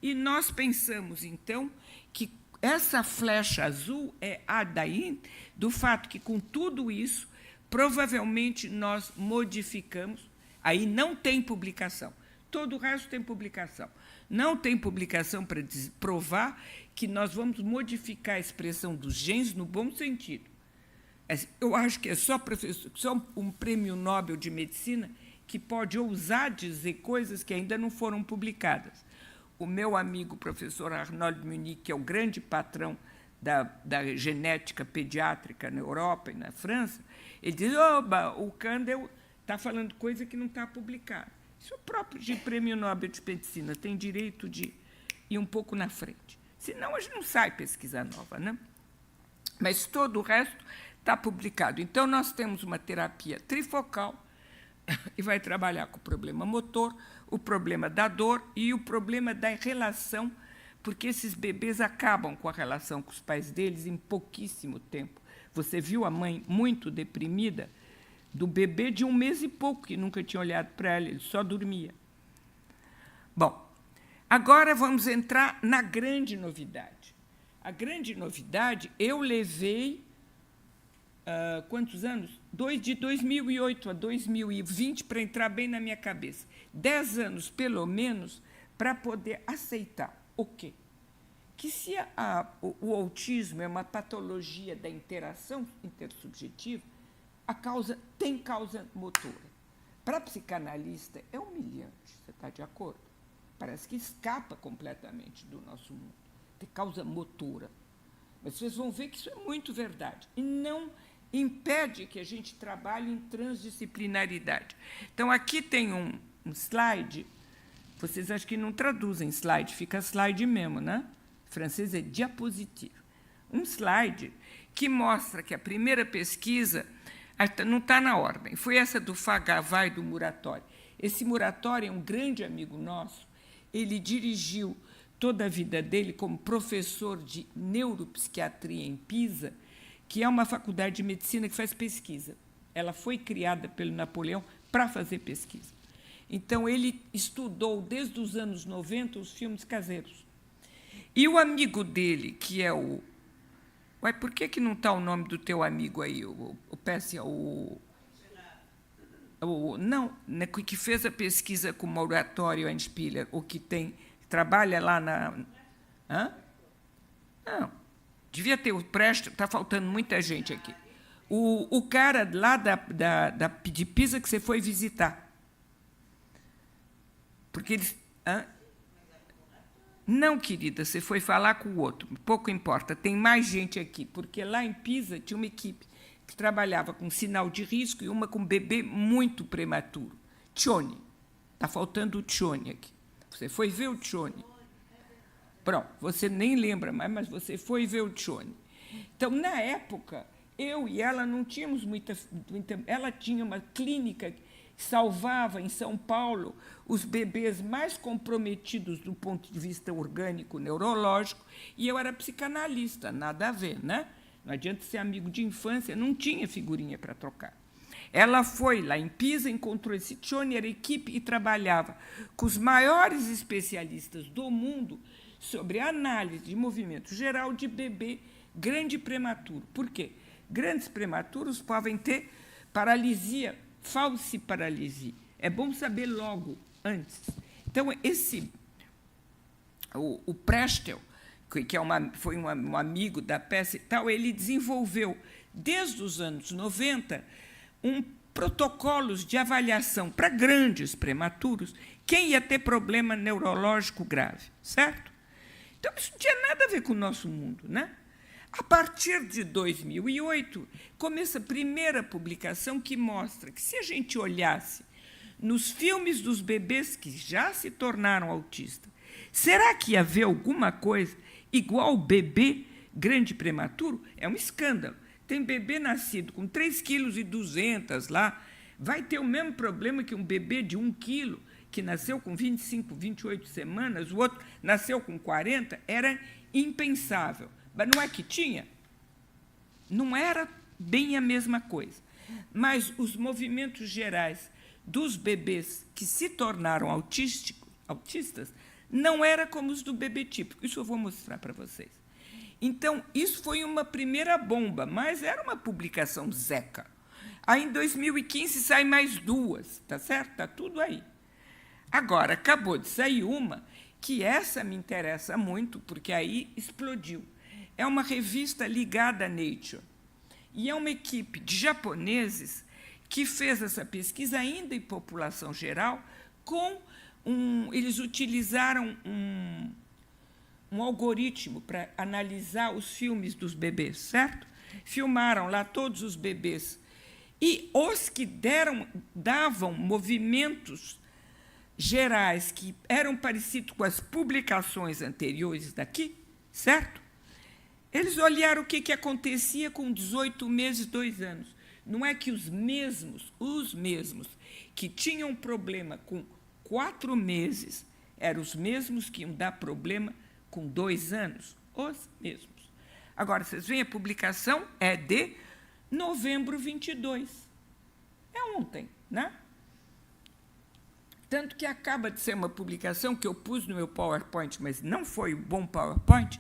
E nós pensamos, então, que essa flecha azul é a daí do fato que, com tudo isso, provavelmente nós modificamos. Aí não tem publicação. Todo o resto tem publicação. Não tem publicação para provar que nós vamos modificar a expressão dos genes no bom sentido. Eu acho que é só um prêmio Nobel de Medicina que pode ousar dizer coisas que ainda não foram publicadas. O meu amigo, professor Arnold Munique, que é o grande patrão da genética pediátrica na Europa e na França, ele diz, oba, o Kandel está falando coisa que não está publicada. Isso é o próprio de prêmio Nobel de Medicina, tem direito de ir um pouco na frente. Senão, a gente não sai pesquisa nova, né? Mas todo o resto está publicado. Então, nós temos uma terapia trifocal e vai trabalhar com o problema motor, o problema da dor e o problema da relação, porque esses bebês acabam com a relação com os pais deles em pouquíssimo tempo. Você viu a mãe muito deprimida do bebê de 1 mês e pouco, que nunca tinha olhado para ela, ele só dormia. Bom, agora vamos entrar na grande novidade. A grande novidade, eu levei, quantos anos? De 2008 a 2020, para entrar bem na minha cabeça. 10 anos, pelo menos, para poder aceitar o quê? Que se o autismo é uma patologia da interação intersubjetiva, tem causa motora. Para psicanalista, é humilhante, você está de acordo? Parece que escapa completamente do nosso mundo. Tem causa motora. Mas vocês vão ver que isso é muito verdade. E não impede que a gente trabalhe em transdisciplinaridade. Então, aqui tem um slide. Vocês acham que não traduzem slide, fica slide mesmo, né? Em francês é diapositive. Um slide que mostra que a primeira pesquisa não está na ordem. Foi essa do Fagavá e do Muratori. Esse Muratori é um grande amigo nosso. Ele dirigiu toda a vida dele como professor de neuropsiquiatria em Pisa, que é uma faculdade de medicina que faz pesquisa. Ela foi criada pelo Napoleão para fazer pesquisa. Então, ele estudou, desde os anos 90, os filmes caseiros. E o amigo dele, que é o... Ué, por que não está o nome do teu amigo aí, o Pessia, não, que fez a pesquisa com o Muratori Endspieler, o que trabalha lá na... Hã? Não, devia ter o Presto, está faltando muita gente aqui. O cara lá de Pisa que você foi visitar. Porque eles... Hã? Não, querida, você foi falar com o outro. Pouco importa, tem mais gente aqui, porque lá em Pisa tinha uma equipe que trabalhava com sinal de risco e uma com bebê muito prematuro. Tione. Está faltando o Tione aqui. Você foi ver o Tione. Pronto, você nem lembra mais, mas você foi ver o Tione. Então, na época, eu e ela não tínhamos muita... Ela tinha uma clínica que salvava, em São Paulo, os bebês mais comprometidos do ponto de vista orgânico, neurológico, e eu era psicanalista, nada a ver, né? Não adianta ser amigo de infância, não tinha figurinha para trocar. Ela foi lá em Pisa, encontrou esse Tione, era equipe e trabalhava com os maiores especialistas do mundo sobre análise de movimento geral de bebê grande e prematuro. Por quê? Grandes prematuros podem ter paralisia, falciparalisia. É bom saber logo, antes. Então, o Prestel, que foi um amigo da peça e tal, ele desenvolveu, desde os anos 90, protocolos de avaliação para grandes prematuros, quem ia ter problema neurológico grave, certo? Então, isso não tinha nada a ver com o nosso mundo, né? A partir de 2008, começa a primeira publicação que mostra que, se a gente olhasse nos filmes dos bebês que já se tornaram autistas, será que ia haver alguma coisa igual o bebê grande prematuro? É um escândalo. Tem bebê nascido com 3,2 kg lá, vai ter o mesmo problema que um bebê de 1 quilo, que nasceu com 25, 28 semanas, o outro nasceu com 40, era impensável. Mas não é que tinha? Não era bem a mesma coisa. Mas os movimentos gerais dos bebês que se tornaram autistas não era como os do bebê típico. Isso eu vou mostrar para vocês. Então, isso foi uma primeira bomba, mas era uma publicação zeca. Aí, em 2015, saem mais 2, tá certo? Está tudo aí. Agora, acabou de sair uma, que essa me interessa muito, porque aí explodiu. É uma revista ligada à Nature. E é uma equipe de japoneses que fez essa pesquisa ainda em população geral, eles utilizaram um algoritmo para analisar os filmes dos bebês, certo? Filmaram lá todos os bebês. E os que davam movimentos gerais que eram parecidos com as publicações anteriores daqui, certo? Eles olharam o que acontecia com 18 meses, 2 anos. Não é que os mesmos que tinham problema com 4 meses eram os mesmos que iam dar problema com 2 anos? Os mesmos. Agora, vocês veem, a publicação é de novembro 22. É ontem, né? Tanto que acaba de ser uma publicação que eu pus no meu PowerPoint, mas não foi um bom PowerPoint,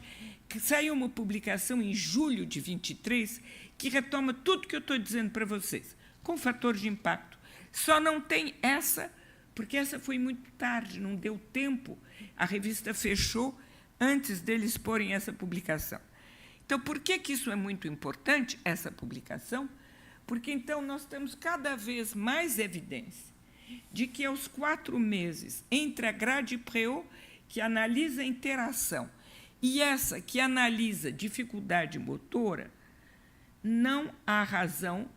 que saiu uma publicação em julho de 23, que retoma tudo que eu estou dizendo para vocês, com fator de impacto. Só não tem essa, porque essa foi muito tarde, não deu tempo. A revista fechou antes deles porem essa publicação. Então, por que isso é muito importante, essa publicação? Porque, então, nós temos cada vez mais evidência de que, aos 4 meses, entre a grade Préau, que analisa a interação, e essa que analisa dificuldade motora, não há razão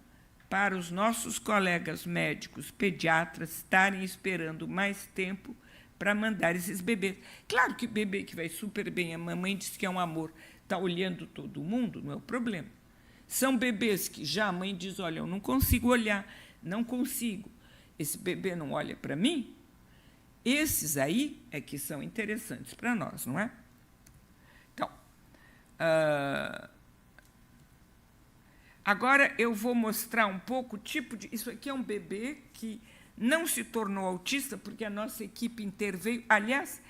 para os nossos colegas médicos pediatras estarem esperando mais tempo para mandar esses bebês. Claro que bebê que vai super bem, a mamãe diz que é um amor, está olhando todo mundo, não é o problema. São bebês que já a mãe diz, olha, eu não consigo olhar, não consigo. Esse bebê não olha para mim? Esses aí é que são interessantes para nós, não é? Então, agora eu vou mostrar um pouco o tipo de... Isso aqui é um bebê que não se tornou autista porque a nossa equipe interveio. Aliás,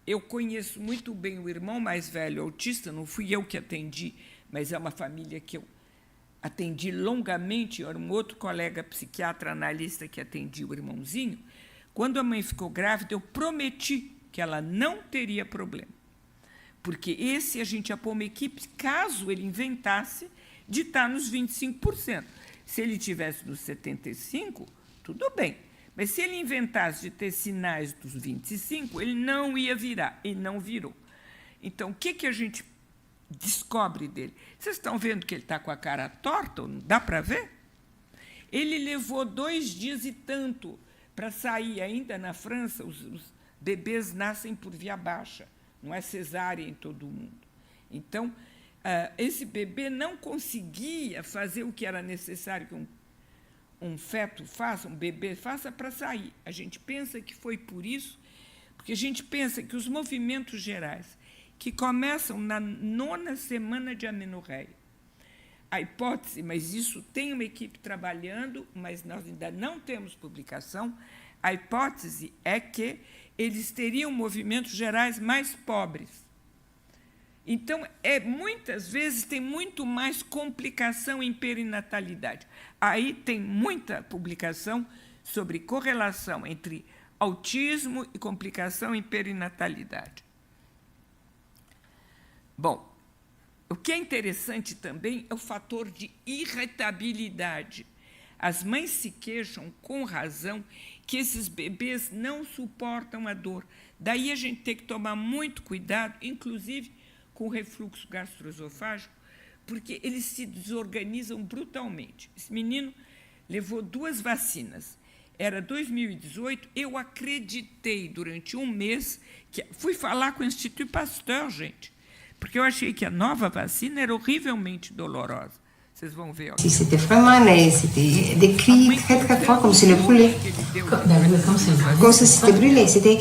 eu conheço muito bem o irmão mais velho autista, não fui eu que atendi, mas é uma família que eu atendi longamente, era um outro colega psiquiatra analista que atendia o irmãozinho. Quando a mãe ficou grávida, eu prometi que ela não teria problema, porque esse a gente ia pôr uma equipe, caso ele inventasse, de estar nos 25%. Se ele tivesse nos 75%, tudo bem, Mas se ele inventasse de ter sinais dos 25, ele não ia virar, e não virou. Então, o que a gente descobre dele? Vocês estão vendo que ele está com a cara torta? Não dá para ver? Ele levou 2 dias e tanto para sair. Ainda na França, os bebês nascem por via baixa, não é cesárea em todo o mundo. Então, esse bebê não conseguia fazer o que era necessário que um feto faça, um bebê faça para sair. A gente pensa que foi por isso, porque a gente pensa que os movimentos gerais, que começam na 9ª semana de amenorreia, a hipótese, mas isso tem uma equipe trabalhando, mas nós ainda não temos publicação, a hipótese é que eles teriam movimentos gerais mais pobres. Então, muitas vezes tem muito mais complicação em perinatalidade. Aí tem muita publicação sobre correlação entre autismo e complicação em perinatalidade. Bom, o que é interessante também é o fator de irritabilidade. As mães se queixam, com razão, que esses bebês não suportam a dor. Daí a gente tem que tomar muito cuidado, inclusive com o refluxo gastroesofágico, porque eles se desorganizam brutalmente. Esse menino levou 2 vacinas. Era 2018, eu acreditei durante um mês, fui falar com o Instituto Pasteur, gente, porque eu achei que a nova vacina era horrivelmente dolorosa. Vocês vão ver. Si c'était vraiment, c'était des cris très très forts, comme si le brûlait. Comme si c'était brûlé. C'était...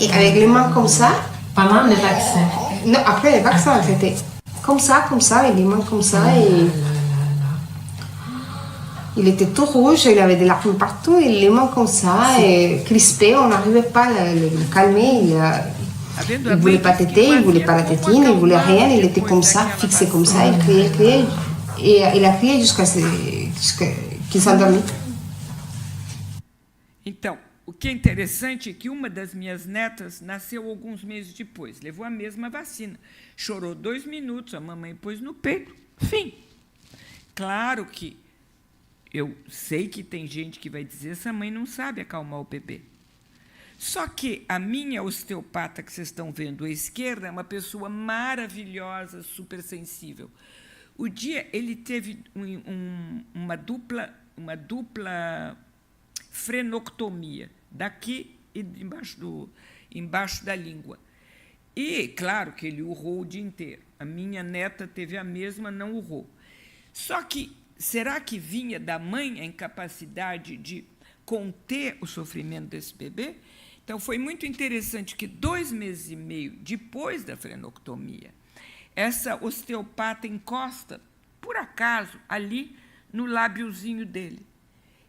Et avec les mains comme ça. Pendant le vaccin? Non, après le vaccin, c'était comme ça, et les mains comme ça. Et... Il était tout rouge, il avait des larmes partout, et les mains comme ça, et crispé, on n'arrivait pas à le calmer. Il ne voulait pas téter, il ne voulait pas la tétine, il ne voulait rien, il était comme ça, fixé comme ça, il criait, et il a crié jusqu'à qu'il s'endormit. Então, o que é interessante é que uma das minhas netas nasceu alguns meses depois, levou a mesma vacina, chorou 2 minutos, a mamãe pôs no peito, fim. Claro que eu sei que tem gente que vai dizer essa mãe não sabe acalmar o bebê. Só que a minha osteopata, que vocês estão vendo à esquerda, é uma pessoa maravilhosa, super sensível. O dia ele teve uma dupla frenectomia, daqui e embaixo da língua. E, claro, que ele urrou o dia inteiro. A minha neta teve a mesma, não urrou. Só que, será que vinha da mãe a incapacidade de conter o sofrimento desse bebê? Então, foi muito interessante que 2 meses e meio depois da frenectomia, essa osteopata encosta, por acaso, ali no lábiozinho dele.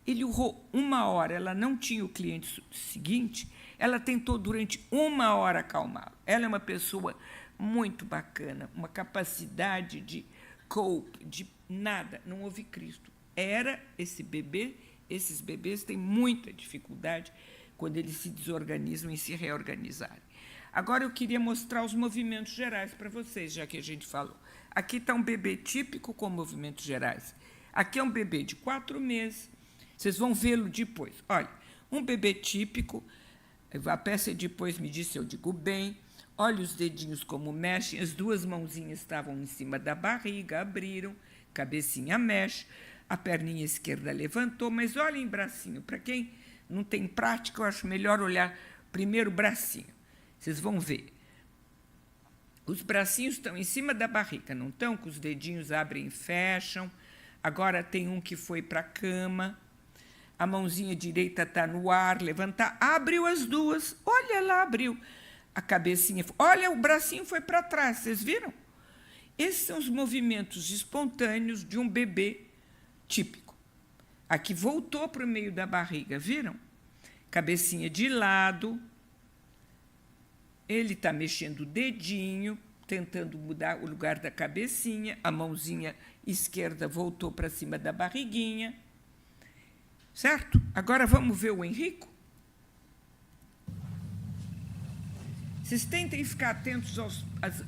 Ele urrou 1 hora, ela não tinha o cliente seguinte, ela tentou durante 1 hora acalmá-lo. Ela é uma pessoa muito bacana, uma capacidade de cope, de nada, não houve Cristo. Era esse bebê, esses bebês têm muita dificuldade quando eles se desorganizam e se reorganizarem. Agora, eu queria mostrar os movimentos gerais para vocês, já que a gente falou. Aqui está um bebê típico com movimentos gerais. Aqui é um bebê de 4 meses. Vocês vão vê-lo depois. Olha, um bebê típico, a peça depois me disse, eu digo bem, olha os dedinhos como mexem, as 2 mãozinhas estavam em cima da barriga, abriram, cabecinha mexe, a perninha esquerda levantou, mas olhem bracinho, para quem não tem prática, eu acho melhor olhar primeiro o bracinho. Vocês vão ver. Os bracinhos estão em cima da barriga, não estão? Que os dedinhos abrem e fecham. Agora tem um que foi para a cama. A mãozinha direita está no ar, levantar. Abriu as 2. Olha lá, abriu. A cabecinha... Olha, o bracinho foi para trás. Vocês viram? Esses são os movimentos espontâneos de um bebê típico. Aqui voltou para o meio da barriga, viram? Cabecinha de lado. Ele está mexendo o dedinho, tentando mudar o lugar da cabecinha. A mãozinha esquerda voltou para cima da barriguinha. Certo? Agora vamos ver o Henrico. Vocês tentem ficar atentos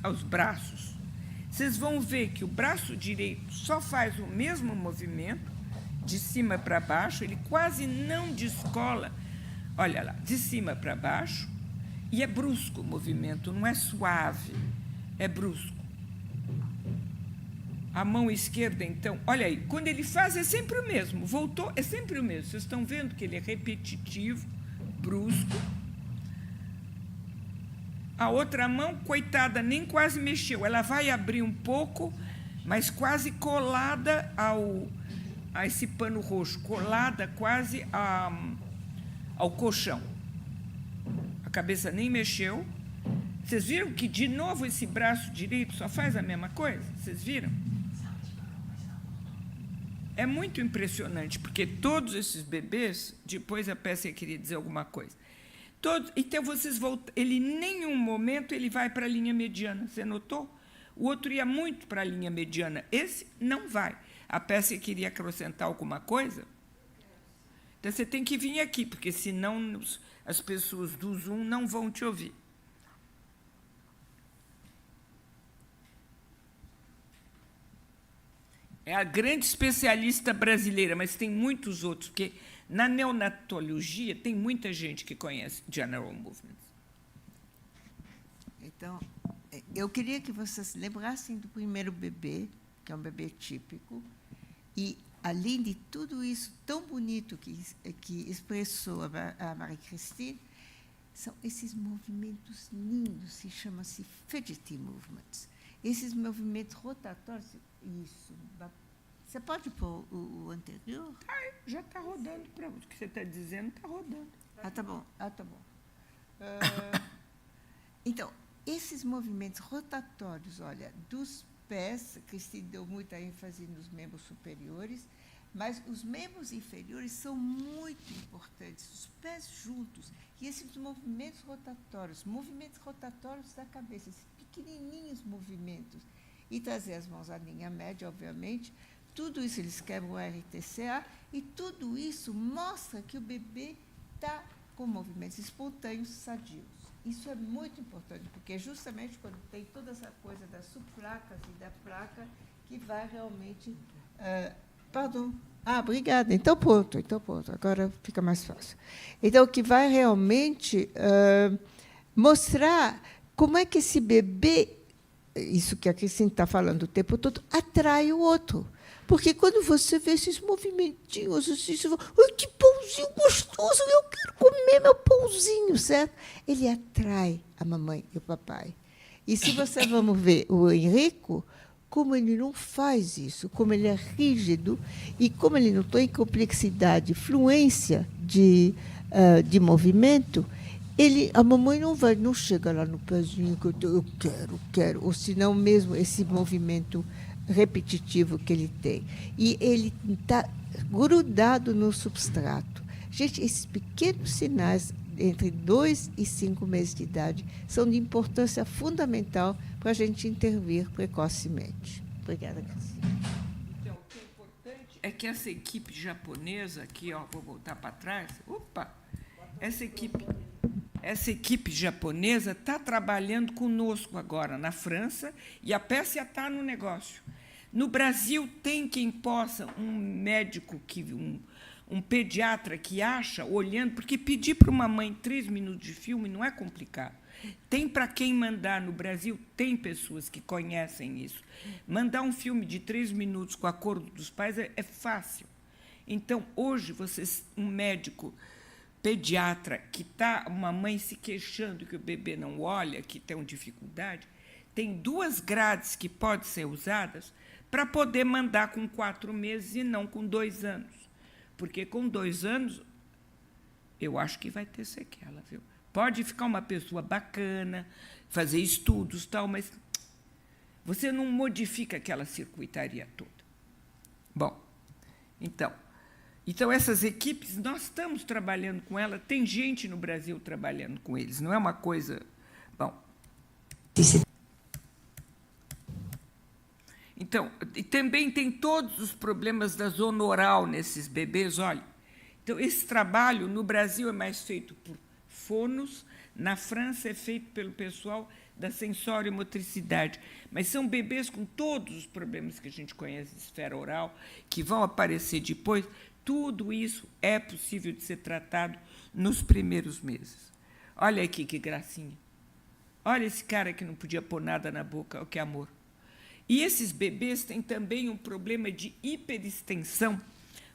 aos braços. Vocês vão ver que o braço direito só faz o mesmo movimento de cima para baixo, ele quase não descola. Olha lá, de cima para baixo, e é brusco o movimento, não é suave, é brusco. A mão esquerda, então, olha aí, quando ele faz é sempre o mesmo, voltou, é sempre o mesmo. Vocês estão vendo que ele é repetitivo, brusco. A outra mão, coitada, nem quase mexeu. Ela vai abrir um pouco, mas quase colada a esse pano roxo, colada quase ao colchão. A cabeça nem mexeu. Vocês viram que, de novo, esse braço direito só faz a mesma coisa? Vocês viram? É muito impressionante, porque todos esses bebês, depois a peça queria dizer alguma coisa. Então, vocês voltam, ele em nenhum momento ele vai para a linha mediana, você notou? O outro ia muito para a linha mediana, esse não vai. A peça queria acrescentar alguma coisa? Então, você tem que vir aqui, porque senão as pessoas do Zoom não vão te ouvir. É a grande especialista brasileira, mas tem muitos outros, porque na neonatologia tem muita gente que conhece General Movements. Então, eu queria que vocês lembrassem do primeiro bebê, que é um bebê típico, e, além de tudo isso tão bonito que expressou a Marie-Christine, são esses movimentos lindos, se chama-se fidgety movements. Esses movimentos rotatórios, isso. Você pode pôr o anterior? Já está rodando, para o que você está dizendo, está rodando. Tá bom. Então, esses movimentos rotatórios, olha, dos pés, Christine deu muita ênfase nos membros superiores, mas os membros inferiores são muito importantes, os pés juntos. E esses movimentos rotatórios da cabeça, esses pequenininhos movimentos, e trazer as mãos à linha média, obviamente, tudo isso eles quebram o RTCA, e tudo isso mostra que o bebê está com movimentos espontâneos sadios. Isso é muito importante, porque é justamente quando tem toda essa coisa das subplacas e da placa que vai realmente... pardon. Obrigada. Então, pronto. Agora fica mais fácil. Então, que vai realmente mostrar como é que esse bebê, isso que a Christine está falando o tempo todo, atrai o outro. Porque quando você vê esses movimentinhos, assim, você fala, ai, que pãozinho gostoso, eu quero comer meu pãozinho, certo? Ele atrai a mamãe e o papai. E se você vamos ver o Henrico, como ele não faz isso, como ele é rígido e como ele não tem complexidade, fluência de movimento, a mamãe não chega lá no pezinho que eu quero, ou senão mesmo esse movimento repetitivo que ele tem. E ele está grudado no substrato. Gente, esses pequenos sinais entre 2 e 5 meses de idade são de importância fundamental para a gente intervir precocemente. Obrigada, Cristina. Então, o que é importante é que essa equipe japonesa, aqui, vou voltar para trás, essa equipe japonesa está trabalhando conosco agora na França, e a peça já está no negócio. No Brasil, tem quem possa, um médico, um pediatra que acha, olhando, porque pedir para uma mãe 3 minutos de filme não é complicado. Tem para quem mandar. No Brasil, tem pessoas que conhecem isso. Mandar um filme de 3 minutos com acordo dos pais é fácil. Então, hoje, um médico pediatra que está uma mãe se queixando que o bebê não olha, que tem dificuldade, tem 2 grades que podem ser usadas para poder mandar com 4 meses e não com 2 anos. Porque com 2 anos, eu acho que vai ter sequela, viu? Pode ficar uma pessoa bacana, fazer estudos, tal, mas você não modifica aquela circuitaria toda. Bom, então, essas equipes, nós estamos trabalhando com elas, tem gente no Brasil trabalhando com eles, não é uma coisa... Bom. Então, e também tem todos os problemas da zona oral nesses bebês, olha. Então, esse trabalho no Brasil é mais feito por fonos, na França é feito pelo pessoal da sensório-motricidade, mas são bebês com todos os problemas que a gente conhece de esfera oral, que vão aparecer depois. Tudo isso é possível de ser tratado nos primeiros meses. Olha aqui que gracinha. Olha esse cara que não podia pôr nada na boca, que amor. E esses bebês têm também um problema de hiperextensão,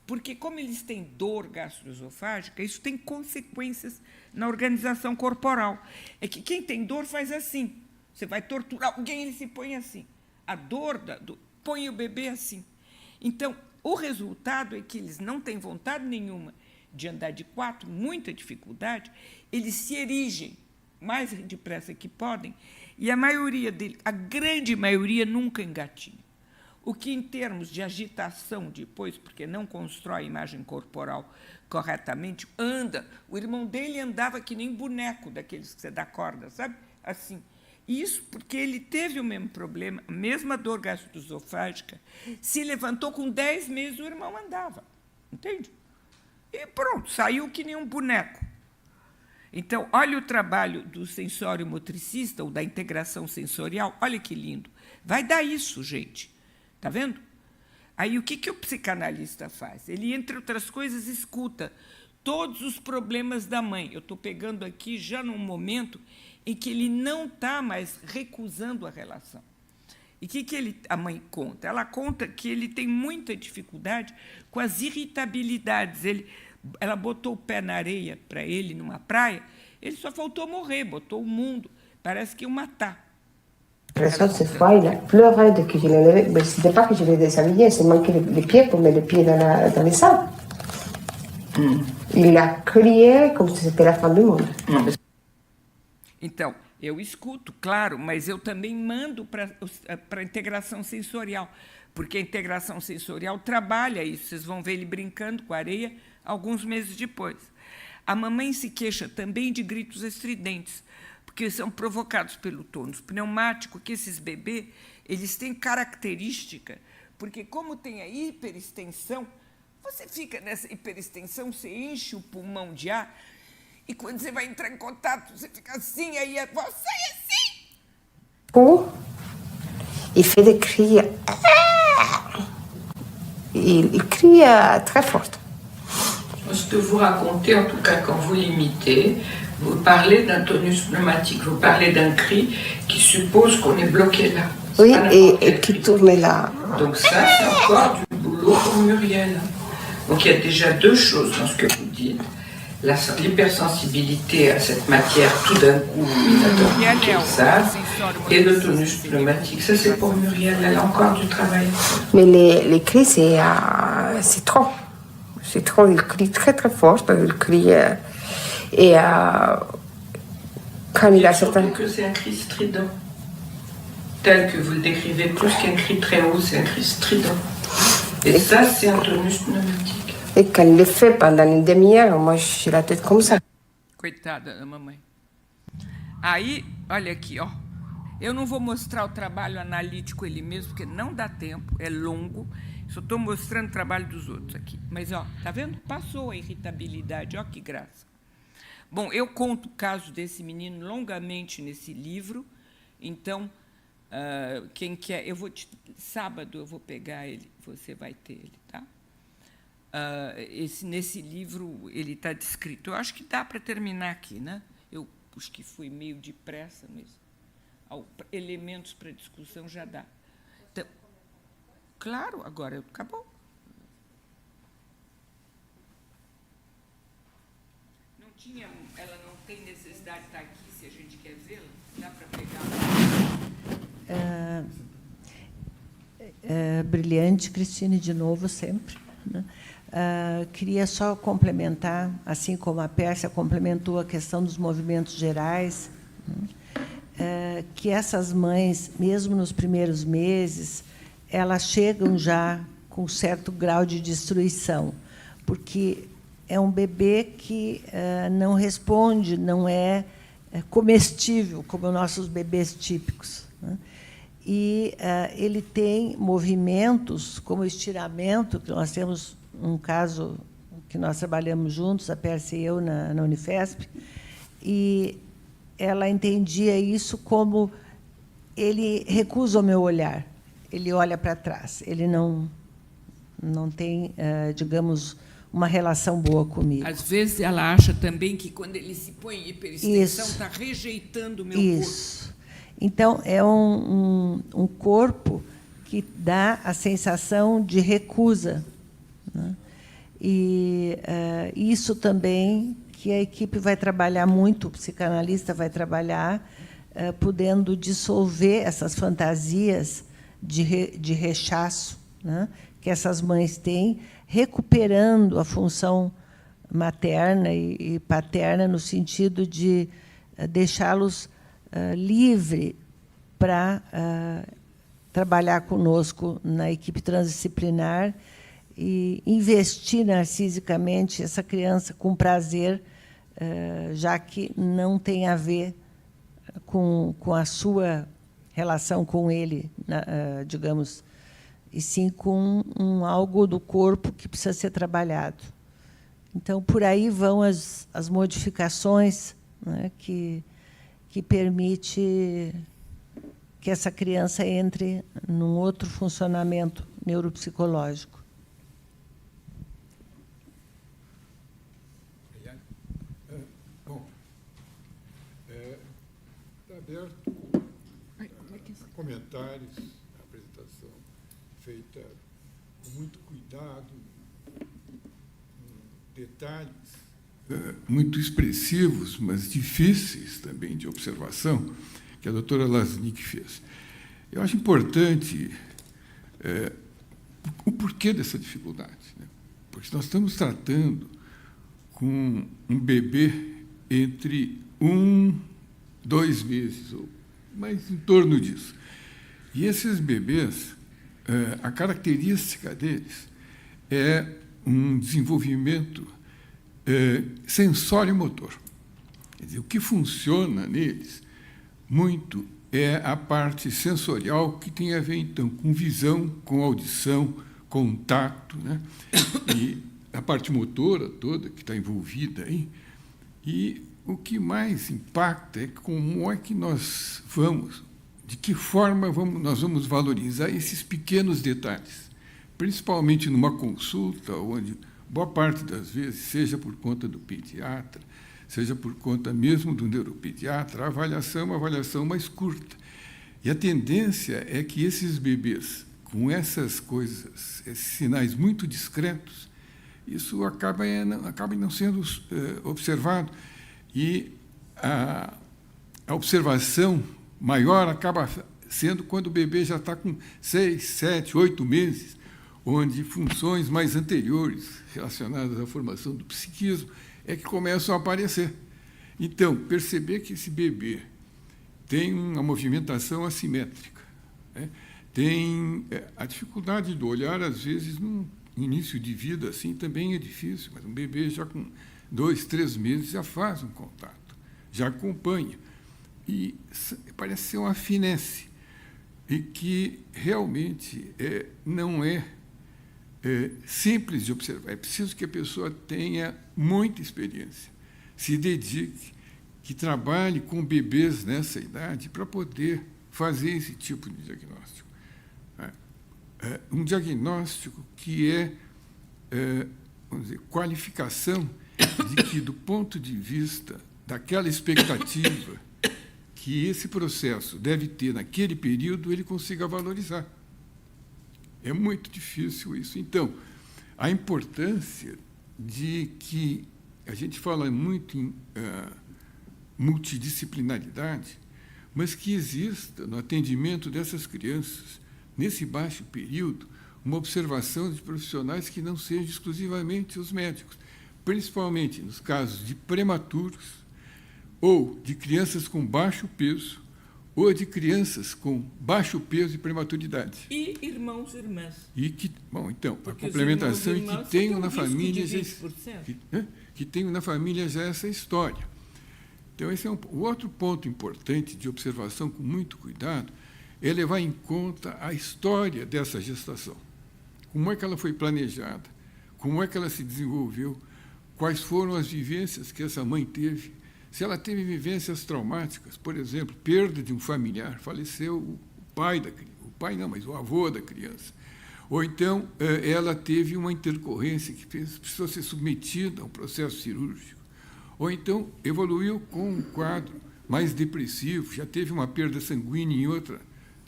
porque, como eles têm dor gastroesofágica, isso tem consequências na organização corporal. É que quem tem dor faz assim. Você vai torturar alguém, ele se põe assim. A dor põe o bebê assim. Então, o resultado é que eles não têm vontade nenhuma de andar de 4, muita dificuldade, eles se erigem mais depressa que podem, e a maioria deles, a grande maioria, nunca engatinha. O que, em termos de agitação depois, porque não constrói imagem corporal corretamente, anda. O irmão dele andava que nem boneco daqueles que você dá corda, sabe? Assim. Isso porque ele teve o mesmo problema, a mesma dor gastroesofágica, se levantou com 10 meses, o irmão andava. Entende? E pronto, saiu que nem um boneco. Então, olha o trabalho do sensório-motricista, ou da integração sensorial, olha que lindo. Vai dar isso, gente. Está vendo? Aí, o que o psicanalista faz? Ele, entre outras coisas, escuta todos os problemas da mãe. Eu estou pegando aqui já num momento em que ele não está mais recusando a relação. E o que a mãe conta? Ela conta que ele tem muita dificuldade com as irritabilidades. Ela botou o pé na areia para ele, numa praia, ele só faltou morrer, botou o mundo. Parece que ia matar. Cette fois, il a pleuré de que je l'ai levé. Mais ce n'était pas que je l'ai déshabillé, c'est manqué les pieds pour mettre les pieds dans les sables. Il a crié comme si c'était la fin du monde. Então, eu escuto, claro, mas eu também mando para a integração sensorial, porque a integração sensorial trabalha isso. Vocês vão ver ele brincando com a areia alguns meses depois. A mamãe se queixa também de gritos estridentes, porque são provocados pelo tônus pneumático, que esses bebês eles têm característica, porque como tem a hiperextensão, você fica nessa hiperextensão, você enche o pulmão de ar, e quando você vai entrar em contato, você fica assim, aí você é assim. Il fait des cris. Il crie très fort. Je peux vous raconter, en tout cas, quand vous l'imitez, vous parlez d'un tonus pneumatique, vous parlez d'un cri qui suppose qu'on est bloqué là. Oui, et qui tourne là. Donc ça, c'est encore du boulot pour Muriel. Donc il y a déjà deux choses dans ce que vous dites. L'hypersensibilité à cette matière, tout d'un coup, ça, et le tonus pneumatique. Ça, c'est pour Muriel, elle a encore du travail. Mais les cris, c'est trop. C'est trop, il crie très très fort, il crie... et quand il a certains... que c'est un cri strident. Tel que vous le décrivez, plus qu'un cri très haut, c'est un cri strident. Et ça, c'est un tonus pneumatique. Et quand il le fait pendant une demi-heure, moi, j'ai la tête comme ça. Coitada da mamãe. Aí, olha aqui, ó. Eu não vou mostrar o trabalho analítico ele mesmo, porque não dá tempo, é longo. Só estou mostrando o trabalho dos outros aqui. Mas, ó, tá vendo? Passou a irritabilidade, ó que graça. Bom, eu conto o caso desse menino longamente nesse livro. Então, quem quer... sábado eu vou pegar ele, você vai ter ele, tá? Nesse livro ele está descrito. Eu acho que dá para terminar aqui, né? Eu acho que fui meio depressa, mas elementos para discussão já dá. Então, claro, agora acabou. Ela não tem necessidade de estar aqui se a gente quer vê-la? Dá para pegar? Brilhante, Cristine, de novo, sempre, né? Queria só complementar, assim como a Pérsia complementou a questão dos movimentos gerais, que essas mães, mesmo nos primeiros meses, elas chegam já com certo grau de destruição, porque é um bebê que não responde, não é comestível, como os nossos bebês típicos, né? E ele tem movimentos, como estiramento, que nós temos um caso que nós trabalhamos juntos, a Pérsia e eu, na Unifesp, e ela entendia isso como ele recusa o meu olhar, ele olha para trás, ele não tem, digamos, uma relação boa comigo. Às vezes ela acha também que quando ele se põe em hiperextensão está rejeitando o meu corpo. Então é um corpo que dá a sensação de recusa, né? E isso também que a equipe vai trabalhar muito, o psicanalista vai trabalhar, podendo dissolver essas fantasias de rechaço, né, que essas mães têm, recuperando a função materna e paterna no sentido de deixá-los livre para trabalhar conosco na equipe transdisciplinar e investir narcisicamente essa criança com prazer, já que não tem a ver com a sua relação com ele, digamos, e sim com algo do corpo que precisa ser trabalhado. Então, por aí vão as modificações, né, que permite que essa criança entre num outro funcionamento neuropsicológico. Bom, está aberto a comentários, a apresentação feita com muito cuidado, detalhes muito expressivos, mas difíceis também de observação, que a doutora Lasnik fez. Eu acho importante o porquê dessa dificuldade, né? Porque nós estamos tratando com um bebê entre 2 meses, ou mais em torno disso. E esses bebês, a característica deles é um desenvolvimento sensório-motor. Quer dizer, o que funciona neles muito é a parte sensorial, que tem a ver, então, com visão, com audição, contato, né? E a parte motora toda que está envolvida aí. E o que mais impacta é como é que nós vamos, de que forma nós vamos valorizar esses pequenos detalhes, principalmente numa consulta, onde boa parte das vezes, seja por conta do pediatra, seja por conta mesmo do neuropediatra, a avaliação é uma avaliação mais curta. E a tendência é que esses bebês, com essas coisas, esses sinais muito discretos, isso acaba não sendo observado. E a observação maior acaba sendo quando o bebê já está com 6, 7, 8 meses, onde funções mais anteriores, relacionadas à formação do psiquismo, é que começam a aparecer. Então, perceber que esse bebê tem uma movimentação assimétrica, né? Tem a dificuldade do olhar, às vezes, num início de vida assim também é difícil, mas um bebê já com 2, 3 meses já faz um contato, já acompanha. E parece ser uma finesse, e que realmente não é simples de observar. É preciso que a pessoa tenha muita experiência, se dedique, que trabalhe com bebês nessa idade para poder fazer esse tipo de diagnóstico. Um diagnóstico que vamos dizer, qualificação de que, do ponto de vista daquela expectativa que esse processo deve ter naquele período, ele consiga valorizar. É muito difícil isso. Então, a importância de que a gente fala muito em multidisciplinaridade, mas que exista no atendimento dessas crianças, nesse baixo período, uma observação de profissionais que não sejam exclusivamente os médicos, principalmente nos casos de prematuros, ou de crianças com baixo peso, ou de crianças com baixo peso e prematuridade. E irmãos e irmãs. E que, bom, então, porque a complementação é que tenham na família que tenham na família já essa história. Então, esse é o outro ponto importante de observação com muito cuidado, é levar em conta a história dessa gestação. Como é que ela foi planejada? Como é que ela se desenvolveu? Quais foram as vivências que essa mãe teve? se ela teve vivências traumáticas, por exemplo, perda de um familiar, faleceu o pai da criança, o pai não, mas o avô da criança, ou então ela teve uma intercorrência que precisou ser submetida a um processo cirúrgico, ou então evoluiu com um quadro mais depressivo, já teve uma perda sanguínea em outra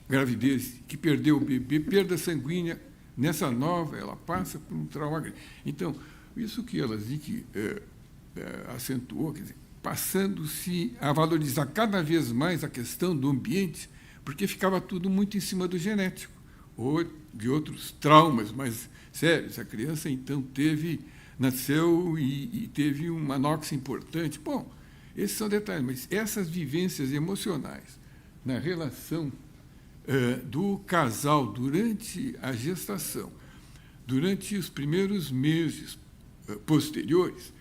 gravidez, que perdeu o bebê, perda sanguínea, nessa nova, ela passa por um trauma grande. Então, isso que ela acentuou, quer dizer, passando-se a valorizar cada vez mais a questão do ambiente, porque ficava tudo muito em cima do genético, ou de outros traumas mais sérios. A criança, então, nasceu e teve uma anóxia importante. Bom, esses são detalhes, mas essas vivências emocionais na relação do casal durante a gestação, durante os primeiros meses posteriores,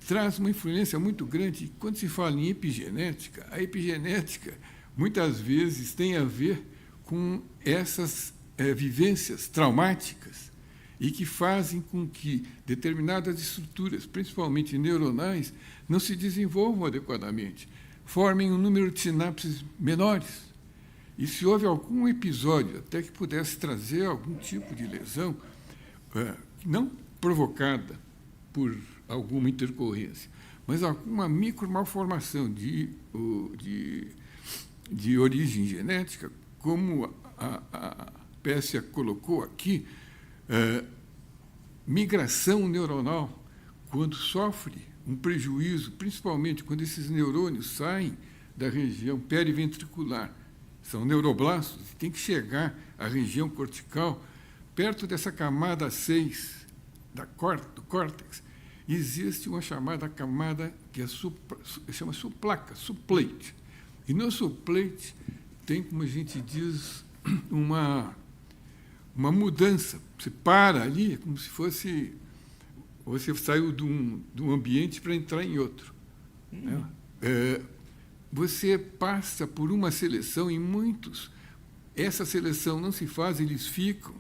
traz uma influência muito grande. Quando se fala em epigenética, a epigenética muitas vezes tem a ver com essas vivências traumáticas e que fazem com que determinadas estruturas, principalmente neuronais, não se desenvolvam adequadamente, formem um número de sinapses menores. E se houve algum episódio até que pudesse trazer algum tipo de lesão, não provocada por alguma intercorrência, mas alguma micromalformação de origem genética, como a Pessia colocou aqui, migração neuronal, quando sofre um prejuízo, principalmente quando esses neurônios saem da região periventricular, são neuroblastos, tem que chegar à região cortical, perto dessa camada 6 do córtex, existe uma chamada camada que chama subplaca, subplate. E no subplate tem, como a gente diz, uma mudança. Você para ali, é como se fosse... Você saiu de um ambiente para entrar em outro. Né? Você passa por uma seleção em muitos. Essa seleção não se faz, eles ficam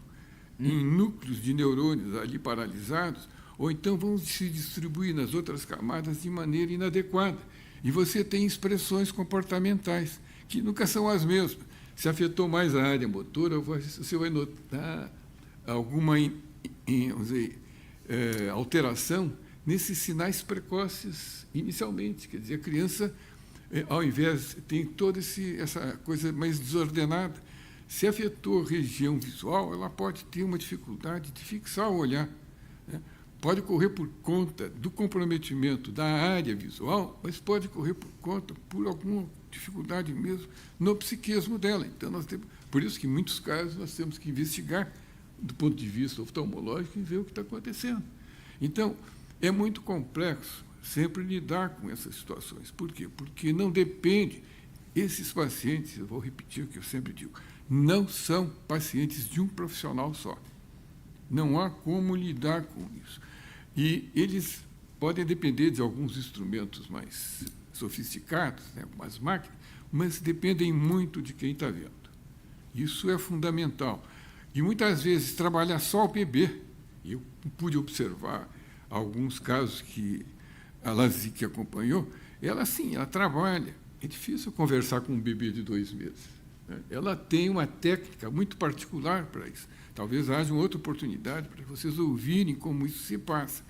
em núcleos de neurônios ali paralisados, ou então vão se distribuir nas outras camadas de maneira inadequada. E você tem expressões comportamentais, que nunca são as mesmas. Se afetou mais a área motora, você vai notar alguma vamos dizer, alteração nesses sinais precoces inicialmente. Quer dizer, a criança, ao invés, tem toda essa coisa mais desordenada. Se afetou a região visual, ela pode ter uma dificuldade de fixar o olhar, né? Pode correr por conta do comprometimento da área visual, mas pode correr por alguma dificuldade mesmo no psiquismo dela. Então, por isso que, em muitos casos, nós temos que investigar do ponto de vista oftalmológico e ver o que está acontecendo. Então, é muito complexo sempre lidar com essas situações. Por quê? Porque não depende... Esses pacientes, eu vou repetir o que eu sempre digo, não são pacientes de um profissional só. Não há como lidar com isso. E eles podem depender de alguns instrumentos mais sofisticados, né, algumas máquinas, mas dependem muito de quem está vendo. Isso é fundamental. E, muitas vezes, trabalhar só o bebê. Eu pude observar alguns casos que a Lazique acompanhou. Ela, sim, ela trabalha. É difícil conversar com um bebê de 2 meses. Né? Ela tem uma técnica muito particular para isso. Talvez haja uma outra oportunidade para vocês ouvirem como isso se passa.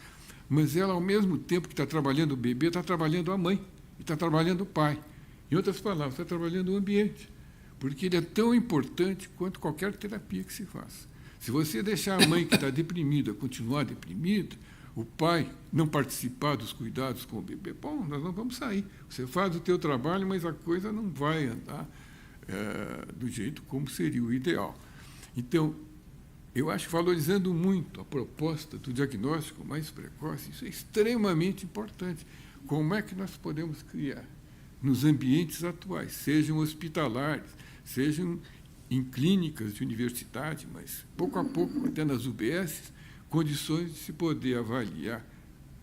Mas ela, ao mesmo tempo que está trabalhando o bebê, está trabalhando a mãe, e está trabalhando o pai. Em outras palavras, está trabalhando o ambiente, porque ele é tão importante quanto qualquer terapia que se faça. Se você deixar a mãe que está deprimida continuar deprimida, o pai não participar dos cuidados com o bebê, bom, nós não vamos sair. Você faz o teu trabalho, mas a coisa não vai andar do jeito como seria o ideal. Então, eu acho, valorizando muito a proposta do diagnóstico mais precoce, isso é extremamente importante. Como é que nós podemos criar, nos ambientes atuais, sejam hospitalares, sejam em clínicas de universidade, mas, pouco a pouco, até nas UBS, condições de se poder avaliar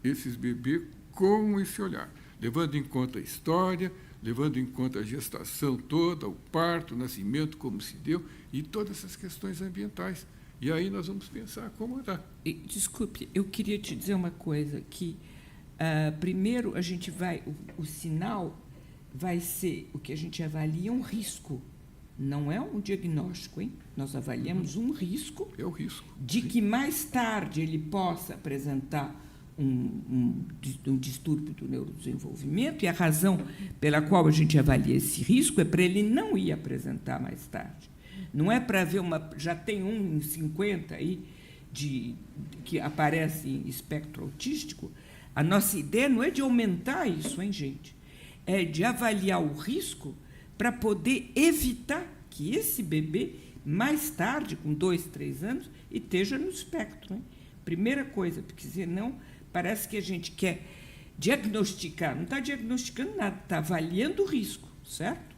esses bebês com esse olhar, levando em conta a história, levando em conta a gestação toda, o parto, o nascimento, como se deu, e todas essas questões ambientais. E aí nós vamos pensar como dá. Desculpe, eu queria te dizer uma coisa, que Primeiro, a gente vai... O sinal vai ser o que a gente avalia um risco. Não é um diagnóstico, hein? Nós avaliamos um risco. É o risco. De que mais tarde ele possa apresentar um distúrbio do neurodesenvolvimento, e a razão pela qual a gente avalia esse risco é para ele não ir apresentar mais tarde. Não é para ver já tem um em 50 aí que aparece em espectro autístico. A nossa ideia não é de aumentar isso, hein, gente? É de avaliar o risco para poder evitar que esse bebê, mais tarde, com 2, 3 anos, esteja no espectro. Hein? Primeira coisa, porque senão parece que a gente quer diagnosticar. Não está diagnosticando nada, está avaliando o risco, certo?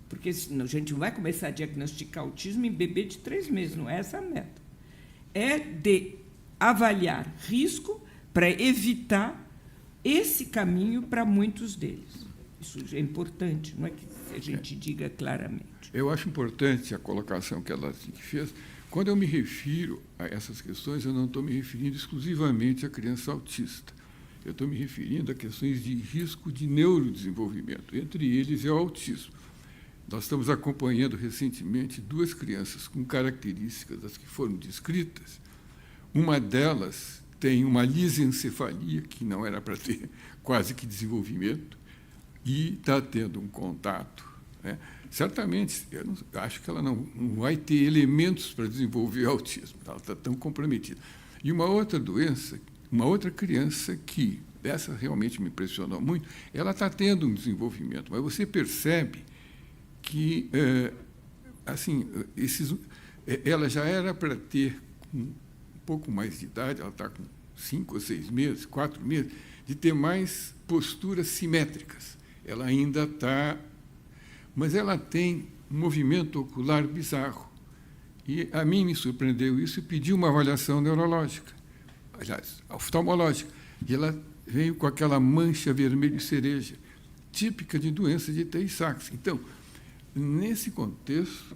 Porque senão a gente não vai começar a diagnosticar autismo em bebê de 3 meses, não é essa a meta. É de avaliar risco para evitar esse caminho para muitos deles. Isso é importante, não é que a gente diga claramente. Eu acho importante a colocação que ela fez. Quando eu me refiro a essas questões, eu não estou me referindo exclusivamente à criança autista. Eu estou me referindo a questões de risco de neurodesenvolvimento. Entre eles é o autismo. Nós estamos acompanhando recentemente 2 crianças com características das que foram descritas. Uma delas tem uma lisencefalia, que não era para ter quase que desenvolvimento, e está tendo um contato. Né? Certamente, eu acho que ela não vai ter elementos para desenvolver autismo, ela está tão comprometida. E uma outra doença, uma outra criança que, essa realmente me impressionou muito, ela está tendo um desenvolvimento, mas você percebe que, assim, ela já era para ter um pouco mais de idade, ela está com 5 ou 6 meses, 4 meses, de ter mais posturas simétricas. Ela ainda está... Mas ela tem um movimento ocular bizarro. E a mim me surpreendeu isso e pedi uma avaliação neurológica, aliás, oftalmológica. E ela veio com aquela mancha vermelha cereja, típica de doença de Tay-Sachs. Então, nesse contexto,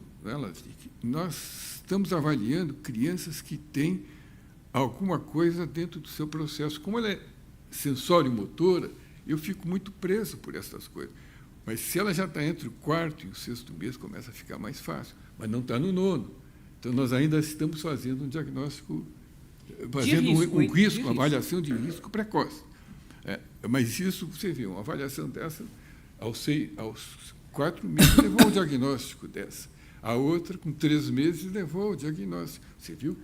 nós estamos avaliando crianças que têm alguma coisa dentro do seu processo. Como ela é sensório-motora, eu fico muito preso por essas coisas. Mas se ela já está entre o 4º e o 6º mês, começa a ficar mais fácil. Mas não está no 9º. Então, nós ainda estamos fazendo um diagnóstico, fazendo um risco, uma avaliação de risco precoce. Mas isso, você vê, uma avaliação dessa, aos 4 meses, levou o diagnóstico dessa. A outra, com 3 meses, levou o diagnóstico. Você viu?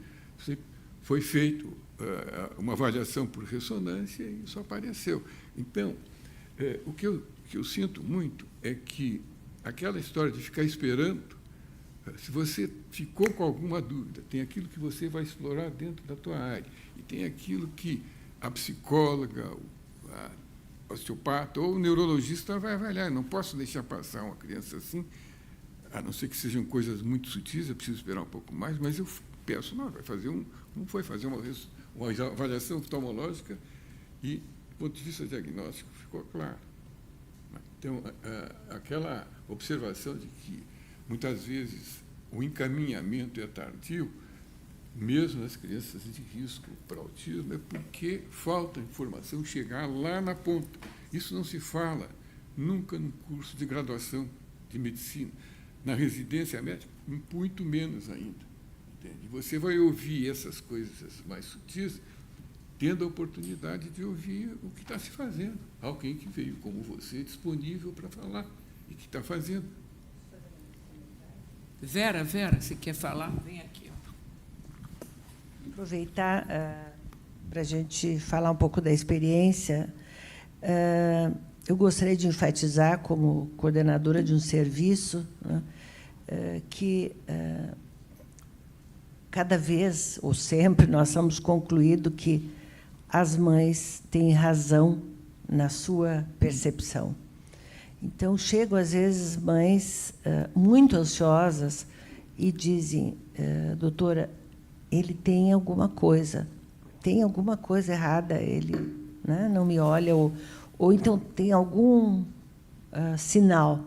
Foi feito uma avaliação por ressonância e isso apareceu. Então, o que eu sinto muito é que aquela história de ficar esperando, se você ficou com alguma dúvida, tem aquilo que você vai explorar dentro da tua área, e tem aquilo que a psicóloga, a osteopata ou o neurologista vai avaliar. Não posso deixar passar uma criança assim, a não ser que sejam coisas muito sutis, eu preciso esperar um pouco mais, mas eu peço, não, vai fazer foi fazer uma avaliação oftalmológica e, do ponto de vista diagnóstico, ficou claro. Então, aquela observação de que, muitas vezes, o encaminhamento é tardio, mesmo nas crianças de risco para autismo, é porque falta informação chegar lá na ponta. Isso não se fala nunca no curso de graduação de medicina. Na residência médica, muito menos ainda. Entende? Você vai ouvir essas coisas mais sutis, tendo a oportunidade de ouvir o que está se fazendo. Alguém que veio como você, disponível para falar, e que está fazendo. Vera, você quer falar? Vem aqui. Aproveitar para a gente falar um pouco da experiência. Eu gostaria de enfatizar, como coordenadora de um serviço, né, que cada vez, ou sempre, nós estamos concluído que as mães têm razão na sua percepção. Então, chegam, às vezes, mães muito ansiosas e dizem, doutora, ele tem alguma coisa errada, ele, né, não me olha, ou então tem algum sinal.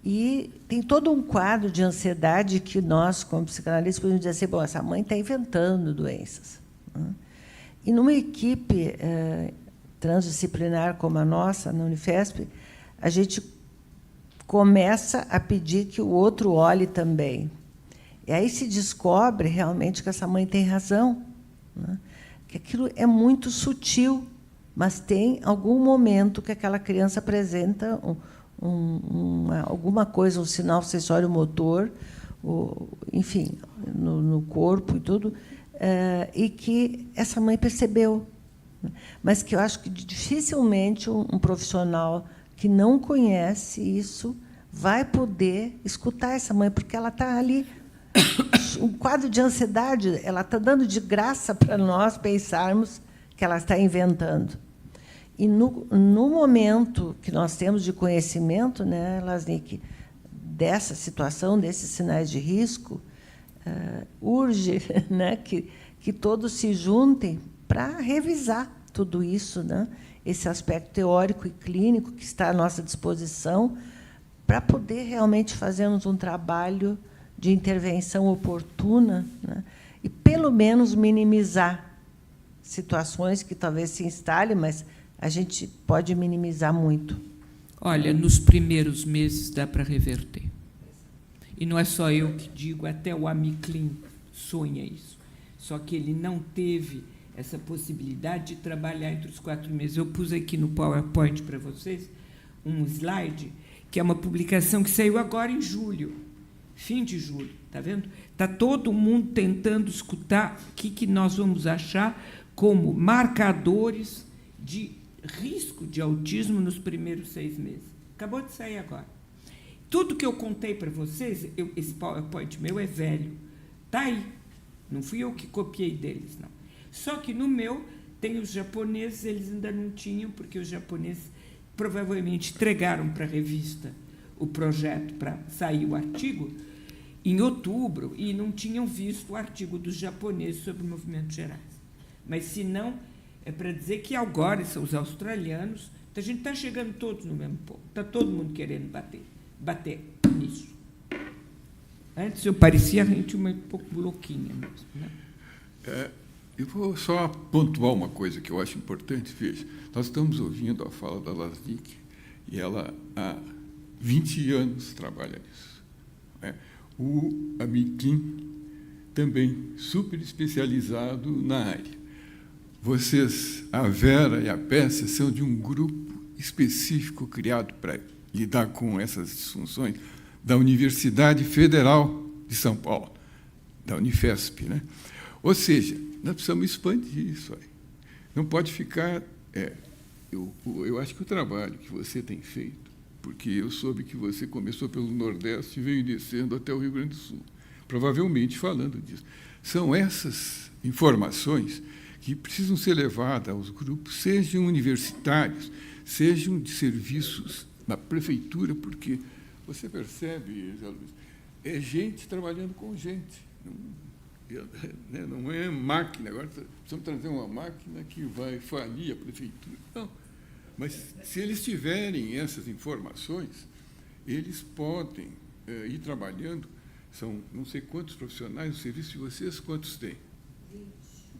E tem todo um quadro de ansiedade que nós, como psicanalistas, podemos dizer assim, bom, essa mãe está inventando doenças. Né? E numa equipe transdisciplinar como a nossa, na Unifesp, a gente começa a pedir que o outro olhe também. E aí se descobre realmente que essa mãe tem razão, né? Que aquilo é muito sutil, mas tem algum momento que aquela criança apresenta alguma coisa, um sinal sensório-motor, enfim, no corpo e tudo, e que essa mãe percebeu. Mas que eu acho que dificilmente um profissional que não conhece isso vai poder escutar essa mãe, porque ela está ali, um quadro de ansiedade, ela está dando de graça para nós pensarmos que ela está inventando. E, no momento que nós temos de conhecimento, né, Lasnik, dessa situação, desses sinais de risco, urge, né, que todos se juntem para revisar tudo isso, né, esse aspecto teórico e clínico que está à nossa disposição, para poder realmente fazermos um trabalho de intervenção oportuna, né, e, pelo menos, minimizar situações que talvez se instalem, mas a gente pode minimizar muito. Olha, nos primeiros meses dá para reverter. E não é só eu que digo, até o Amiclin sonha isso. Só que ele não teve essa possibilidade de trabalhar entre os 4 meses. Eu pus aqui no PowerPoint para vocês um slide, que é uma publicação que saiu agora em julho, fim de julho, está vendo? Está todo mundo tentando escutar o que nós vamos achar como marcadores de risco de autismo nos primeiros 6 meses. Acabou de sair agora. Tudo que eu contei para vocês, esse PowerPoint meu é velho, está aí. Não fui eu que copiei deles, não. Só que no meu tem os japoneses, eles ainda não tinham, porque os japoneses provavelmente entregaram para a revista o projeto para sair o artigo em outubro e não tinham visto o artigo dos japoneses sobre movimentos gerais. Mas, se não, é para dizer que agora são os australianos, a gente está chegando todos no mesmo ponto, está todo mundo querendo bater nisso. Antes eu parecia a gente um pouco louquinha mesmo, né? Eu vou só pontuar uma coisa que eu acho importante. Veja, nós estamos ouvindo a fala da Lasnik, e ela há 20 anos trabalha nisso. O Amiclin também super especializado na área. Vocês, a Vera e a Pérsia, são de um grupo específico criado para lidar com essas disfunções da Universidade Federal de São Paulo, da Unifesp, né? Ou seja, nós precisamos expandir isso aí. Não pode ficar... eu acho que o trabalho que você tem feito, porque eu soube que você começou pelo Nordeste e veio descendo até o Rio Grande do Sul, provavelmente falando disso. São essas informações que precisam ser levadas aos grupos, sejam universitários, sejam de serviços na prefeitura, porque você percebe, Zé Luiz, é gente trabalhando com gente. Não é máquina. Agora precisamos trazer uma máquina que vai falir a prefeitura. Não. Mas, se eles tiverem essas informações, eles podem ir trabalhando. São não sei quantos profissionais no serviço de vocês, quantos têm?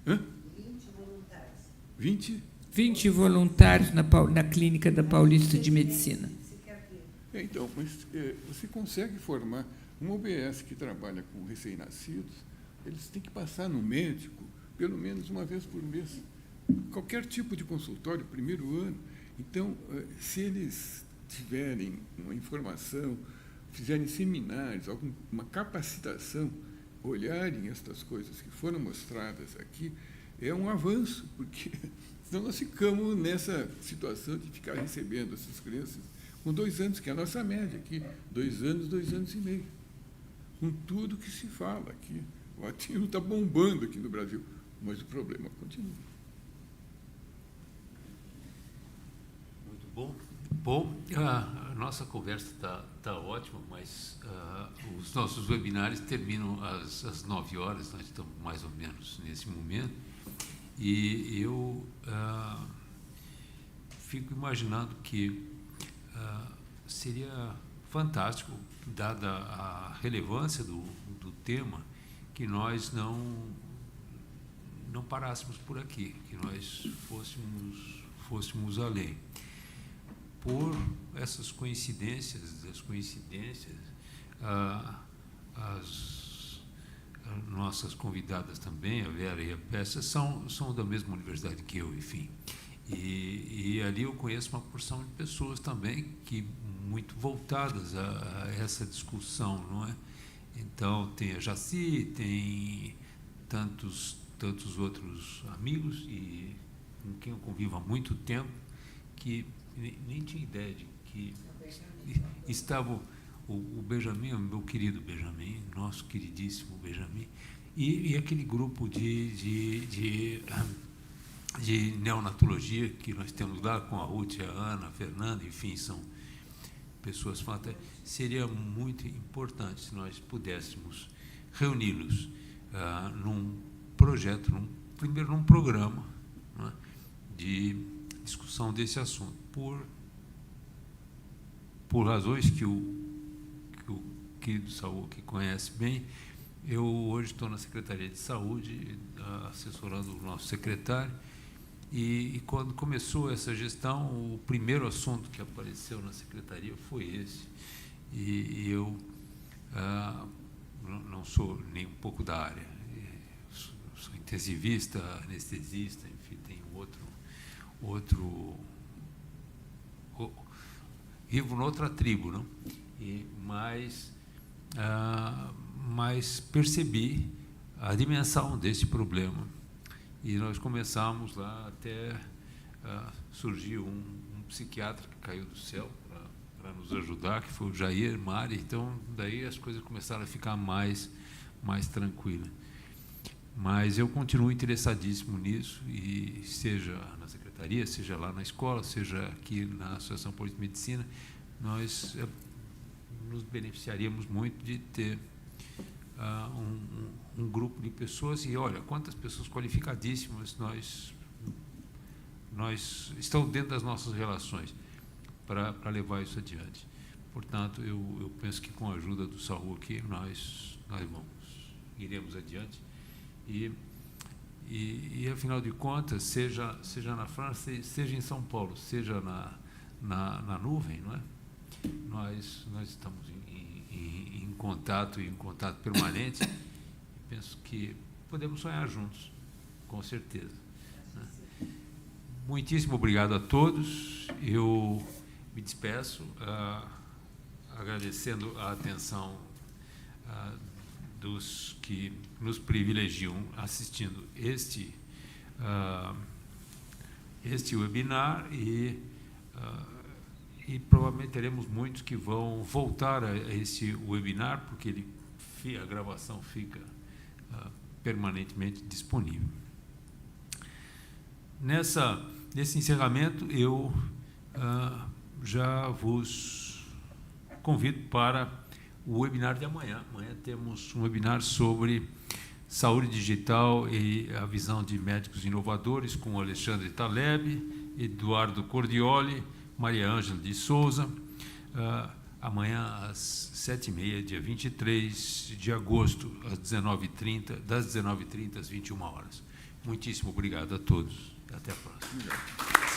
20. 20 voluntários. 20? 20 voluntários na Clínica da Paulista de Medicina. Então, mas você consegue formar um OBS que trabalha com recém-nascidos, eles têm que passar no médico pelo menos uma vez por mês. Qualquer tipo de consultório, primeiro ano. Então, se eles tiverem uma informação, fizerem seminários, alguma capacitação, olharem estas coisas que foram mostradas aqui, é um avanço, porque senão nós ficamos nessa situação de ficar recebendo essas crianças com 2 anos, que é a nossa média aqui, 2 anos, 2 anos e meio, com tudo que se fala aqui. O autismo está bombando aqui no Brasil, mas o problema continua. Muito bom. Bom, a nossa conversa está ótima, mas os nossos webinários terminam às 9 horas, nós estamos mais ou menos nesse momento, e eu fico imaginando que seria fantástico, dada a relevância do tema, que nós não parássemos por aqui, que nós fôssemos além. Por essas coincidências, as nossas convidadas também, a Vera e a Pécia, são da mesma universidade que eu, enfim. E ali eu conheço uma porção de pessoas também que muito voltadas a essa discussão, não é? Então, tem a Jaci, tem tantos outros amigos e com quem eu convivo há muito tempo que nem tinha ideia de que estava o Benjamin, o meu querido Benjamin, nosso queridíssimo Benjamin, e aquele grupo de neonatologia que nós temos lá com a Ruth, a Ana, a Fernanda, enfim, são pessoas fantásticas. Seria muito importante se nós pudéssemos reuni-los num projeto, primeiro num programa, né, de discussão desse assunto, por razões que o querido Saul, que conhece bem. Eu hoje estou na Secretaria de Saúde, assessorando o nosso secretário, e quando começou essa gestão, o primeiro assunto que apareceu na Secretaria foi esse. E eu não sou nem um pouco da área, sou intensivista, anestesista, enfim, tenho outro vivo noutra tribo, não? Mas percebi a dimensão desse problema. E nós começamos lá, até surgiu um psiquiatra que caiu do céu para nos ajudar, que foi o Jair Mari. Então, daí as coisas começaram a ficar mais tranquilas. Mas eu continuo interessadíssimo nisso, e seja na secretaria, seja lá na escola, seja aqui na Associação Paulista de Medicina, nós nos beneficiaríamos muito de ter um grupo de pessoas. E olha, quantas pessoas qualificadíssimas nós estão dentro das nossas relações para levar isso adiante. Portanto, eu penso que com a ajuda do Saul aqui, nós iremos adiante. E afinal de contas, seja na França, seja em São Paulo, seja na nuvem, não é? Nós estamos em contato permanente. Penso que podemos sonhar juntos, com certeza, né? Muitíssimo obrigado a todos. Eu me despeço, agradecendo a atenção dos que nos privilegiam assistindo este webinar, e provavelmente teremos muitos que vão voltar a esse webinar, porque a gravação fica permanentemente disponível. Nesse encerramento, eu já vos convido para o webinar de amanhã. Amanhã temos um webinar sobre saúde digital e a visão de médicos inovadores, com o Alexandre Taleb, Eduardo Cordioli, Maria Ângela de Souza, amanhã às 7h30, dia 23 de agosto, às 19h30, das 19h30 às 21h. Muitíssimo obrigado a todos. Até a próxima.